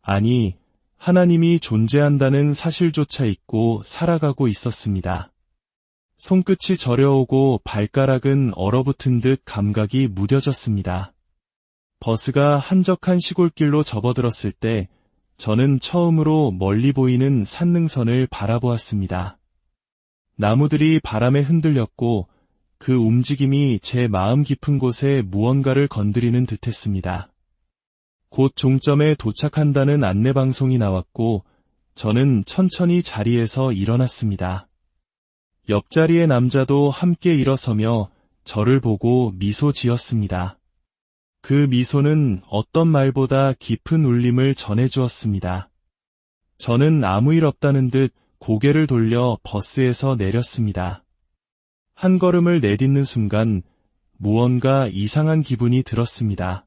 아니, 하나님이 존재한다는 사실조차 잊고 살아가고 있었습니다. 손끝이 저려오고 발가락은 얼어붙은 듯 감각이 무뎌졌습니다. 버스가 한적한 시골길로 접어들었을 때 저는 처음으로 멀리 보이는 산능선을 바라보았습니다. 나무들이 바람에 흔들렸고 그 움직임이 제 마음 깊은 곳에 무언가를 건드리는 듯했습니다. 곧 종점에 도착한다는 안내방송이 나왔고 저는 천천히 자리에서 일어났습니다. 옆자리의 남자도 함께 일어서며 저를 보고 미소 지었습니다. 그 미소는 어떤 말보다 깊은 울림을 전해주었습니다. 저는 아무 일 없다는 듯 고개를 돌려 버스에서 내렸습니다. 한 걸음을 내딛는 순간 무언가 이상한 기분이 들었습니다.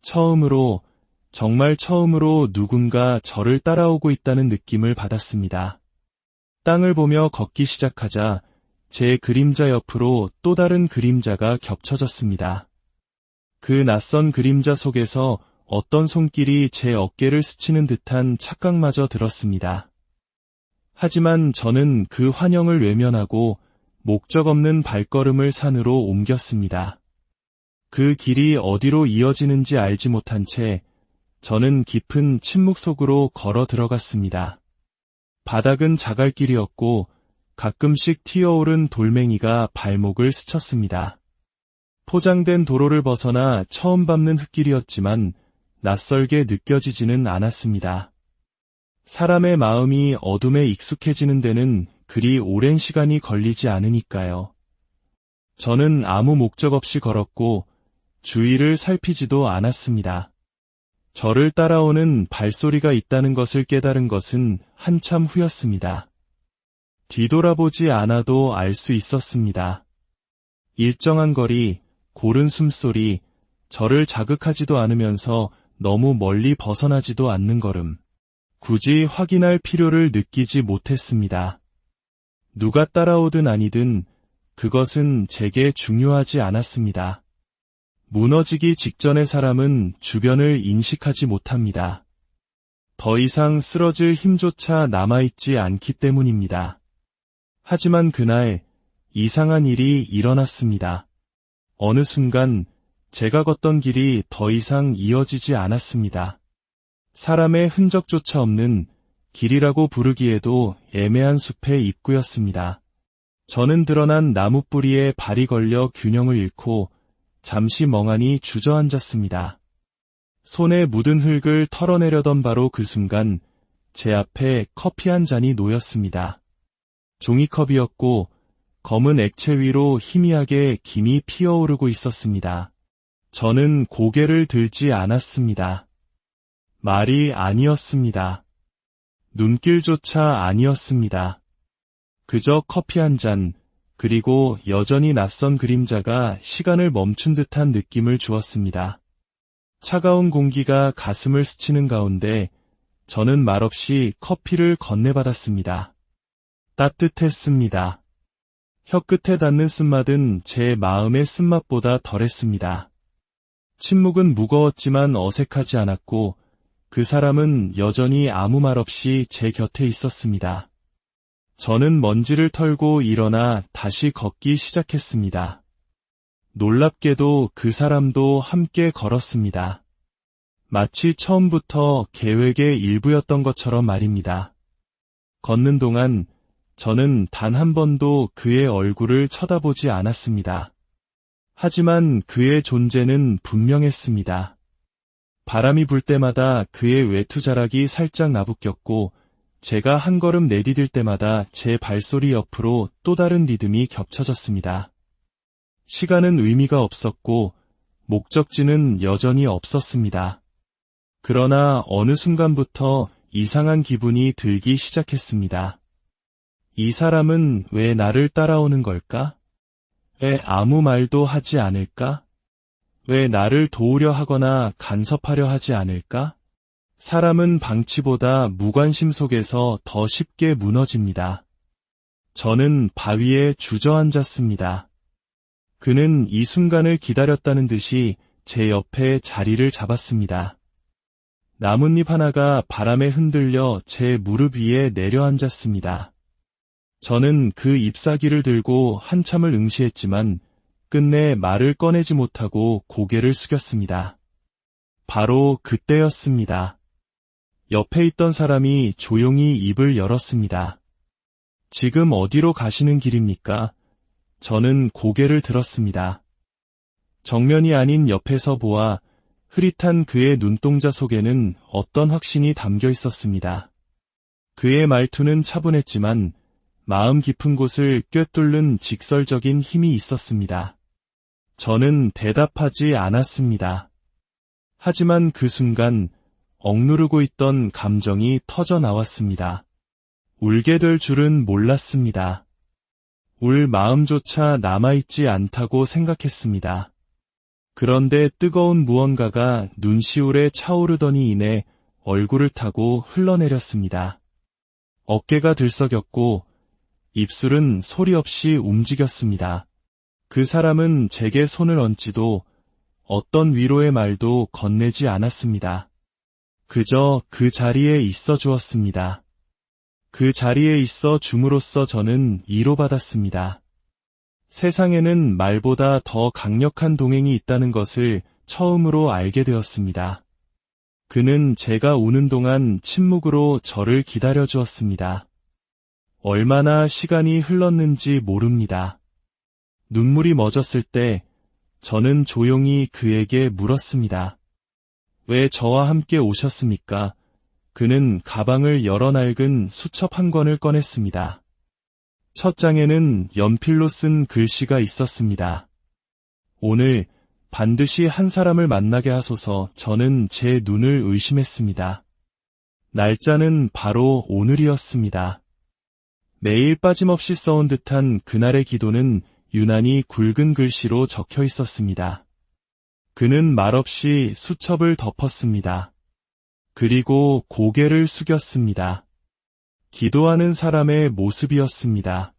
처음으로, 정말 처음으로 누군가 저를 따라오고 있다는 느낌을 받았습니다. 땅을 보며 걷기 시작하자 제 그림자 옆으로 또 다른 그림자가 겹쳐졌습니다. 그 낯선 그림자 속에서 어떤 손길이 제 어깨를 스치는 듯한 착각마저 들었습니다. 하지만 저는 그 환영을 외면하고 목적 없는 발걸음을 산으로 옮겼습니다. 그 길이 어디로 이어지는지 알지 못한 채 저는 깊은 침묵 속으로 걸어 들어갔습니다. 바닥은 자갈길이었고 가끔씩 튀어오른 돌멩이가 발목을 스쳤습니다. 포장된 도로를 벗어나 처음 밟는 흙길이었지만 낯설게 느껴지지는 않았습니다. 사람의 마음이 어둠에 익숙해지는 데는 그리 오랜 시간이 걸리지 않으니까요. 저는 아무 목적 없이 걸었고 주위를 살피지도 않았습니다. 저를 따라오는 발소리가 있다는 것을 깨달은 것은 한참 후였습니다. 뒤돌아보지 않아도 알 수 있었습니다. 일정한 거리, 고른 숨소리, 저를 자극하지도 않으면서 너무 멀리 벗어나지도 않는 걸음. 굳이 확인할 필요를 느끼지 못했습니다. 누가 따라오든 아니든 그것은 제게 중요하지 않았습니다. 무너지기 직전의 사람은 주변을 인식하지 못합니다. 더 이상 쓰러질 힘조차 남아있지 않기 때문입니다. 하지만 그날 이상한 일이 일어났습니다. 어느 순간 제가 걷던 길이 더 이상 이어지지 않았습니다. 사람의 흔적조차 없는 길이라고 부르기에도 애매한 숲의 입구였습니다. 저는 드러난 나무 뿌리에 발이 걸려 균형을 잃고 잠시 멍하니 주저앉았습니다. 손에 묻은 흙을 털어내려던 바로 그 순간 제 앞에 커피 한 잔이 놓였습니다. 종이컵이었고 검은 액체 위로 희미하게 김이 피어오르고 있었습니다. 저는 고개를 들지 않았습니다. 말이 아니었습니다. 눈길조차 아니었습니다. 그저 커피 한 잔, 그리고 여전히 낯선 그림자가 시간을 멈춘 듯한 느낌을 주었습니다. 차가운 공기가 가슴을 스치는 가운데 저는 말없이 커피를 건네받았습니다. 따뜻했습니다. 혀끝에 닿는 쓴맛은 제 마음의 쓴맛보다 덜했습니다. 침묵은 무거웠지만 어색하지 않았고 그 사람은 여전히 아무 말 없이 제 곁에 있었습니다. 저는 먼지를 털고 일어나 다시 걷기 시작했습니다. 놀랍게도 그 사람도 함께 걸었습니다. 마치 처음부터 계획의 일부였던 것처럼 말입니다. 걷는 동안 저는 단 한 번도 그의 얼굴을 쳐다보지 않았습니다. 하지만 그의 존재는 분명했습니다. 바람이 불 때마다 그의 외투자락이 살짝 나부꼈고 제가 한 걸음 내디딜 때마다 제 발소리 옆으로 또 다른 리듬이 겹쳐졌습니다. 시간은 의미가 없었고 목적지는 여전히 없었습니다. 그러나 어느 순간부터 이상한 기분이 들기 시작했습니다. 이 사람은 왜 나를 따라오는 걸까? 왜 아무 말도 하지 않을까? 왜 나를 도우려 하거나 간섭하려 하지 않을까? 사람은 방치보다 무관심 속에서 더 쉽게 무너집니다. 저는 바위에 주저앉았습니다. 그는 이 순간을 기다렸다는 듯이 제 옆에 자리를 잡았습니다. 나뭇잎 하나가 바람에 흔들려 제 무릎 위에 내려앉았습니다. 저는 그 잎사귀를 들고 한참을 응시했지만 끝내 말을 꺼내지 못하고 고개를 숙였습니다. 바로 그때였습니다. 옆에 있던 사람이 조용히 입을 열었습니다. 지금 어디로 가시는 길입니까? 저는 고개를 들었습니다. 정면이 아닌 옆에서 보아 흐릿한 그의 눈동자 속에는 어떤 확신이 담겨 있었습니다. 그의 말투는 차분했지만 마음 깊은 곳을 꿰뚫는 직설적인 힘이 있었습니다. 저는 대답하지 않았습니다. 하지만 그 순간 억누르고 있던 감정이 터져 나왔습니다. 울게 될 줄은 몰랐습니다. 울 마음조차 남아있지 않다고 생각했습니다. 그런데 뜨거운 무언가가 눈시울에 차오르더니 이내 얼굴을 타고 흘러내렸습니다. 어깨가 들썩였고 입술은 소리 없이 움직였습니다. 그 사람은 제게 손을 얹지도 어떤 위로의 말도 건네지 않았습니다. 그저 그 자리에 있어 주었습니다. 그 자리에 있어 줌으로써 저는 위로받았습니다. 세상에는 말보다 더 강력한 동행이 있다는 것을 처음으로 알게 되었습니다. 그는 제가 우는 동안 침묵으로 저를 기다려 주었습니다. 얼마나 시간이 흘렀는지 모릅니다. 눈물이 멎었을 때 저는 조용히 그에게 물었습니다. 왜 저와 함께 오셨습니까? 그는 가방을 열어 낡은 수첩 한 권을 꺼냈습니다. 첫 장에는 연필로 쓴 글씨가 있었습니다. 오늘 반드시 한 사람을 만나게 하소서. 저는 제 눈을 의심했습니다. 날짜는 바로 오늘이었습니다. 매일 빠짐없이 써온 듯한 그날의 기도는 유난히 굵은 글씨로 적혀 있었습니다. 그는 말없이 수첩을 덮었습니다. 그리고 고개를 숙였습니다. 기도하는 사람의 모습이었습니다.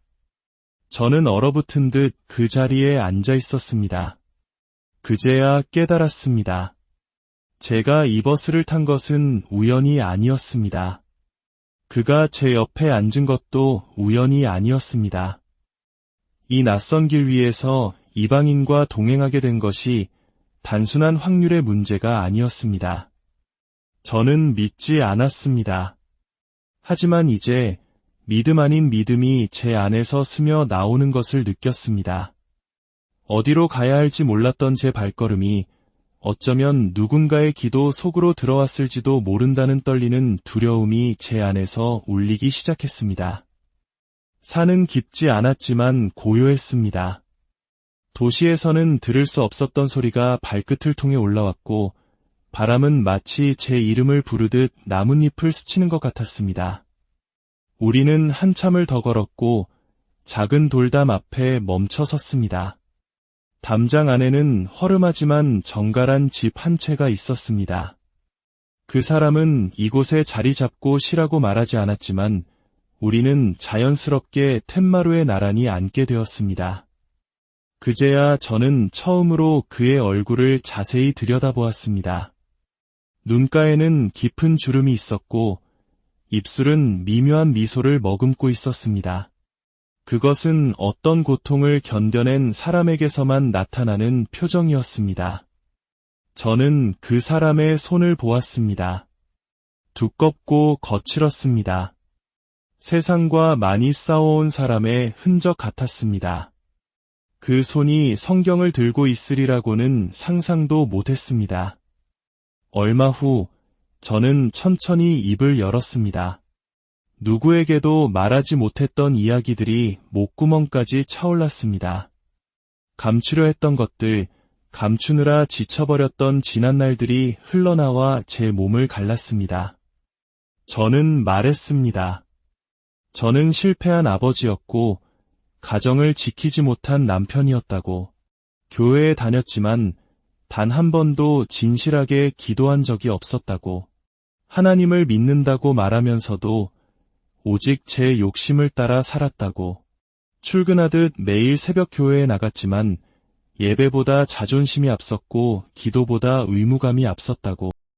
저는 얼어붙은 듯 그 자리에 앉아 있었습니다. 그제야 깨달았습니다. 제가 이 버스를 탄 것은 우연이 아니었습니다. 그가 제 옆에 앉은 것도 우연이 아니었습니다. 이 낯선 길 위에서 이방인과 동행하게 된 것이 단순한 확률의 문제가 아니었습니다. 저는 믿지 않았습니다. 하지만 이제 믿음 아닌 믿음이 제 안에서 스며 나오는 것을 느꼈습니다. 어디로 가야 할지 몰랐던 제 발걸음이 어쩌면 누군가의 기도 속으로 들어왔을지도 모른다는 떨리는 두려움이 제 안에서 울리기 시작했습니다. 산은 깊지 않았지만 고요했습니다. 도시에서는 들을 수 없었던 소리가 발끝을 통해 올라왔고 바람은 마치 제 이름을 부르듯 나뭇잎을 스치는 것 같았습니다. 우리는 한참을 더 걸었고 작은 돌담 앞에 멈춰 섰습니다. 담장 안에는 허름하지만 정갈한 집 한 채가 있었습니다. 그 사람은 이곳에 자리 잡고 쉬라고 말하지 않았지만 우리는 자연스럽게 툇마루에 나란히 앉게 되었습니다. 그제야 저는 처음으로 그의 얼굴을 자세히 들여다보았습니다. 눈가에는 깊은 주름이 있었고 입술은 미묘한 미소를 머금고 있었습니다. 그것은 어떤 고통을 견뎌낸 사람에게서만 나타나는 표정이었습니다. 저는 그 사람의 손을 보았습니다. 두껍고 거칠었습니다. 세상과 많이 싸워온 사람의 흔적 같았습니다. 그 손이 성경을 들고 있으리라고는 상상도 못했습니다. 얼마 후 저는 천천히 입을 열었습니다. 누구에게도 말하지 못했던 이야기들이 목구멍까지 차올랐습니다. 감추려 했던 것들, 감추느라 지쳐버렸던 지난 날들이 흘러나와 제 몸을 갈랐습니다. 저는 말했습니다. 저는 실패한 아버지였고 가정을 지키지 못한 남편이었다고. 교회에 다녔지만 단 한 번도 진실하게 기도한 적이 없었다고. 하나님을 믿는다고 말하면서도 오직 제 욕심을 따라 살았다고. 출근하듯 매일 새벽 교회에 나갔지만 예배보다 자존심이 앞섰고 기도보다 의무감이 앞섰다고.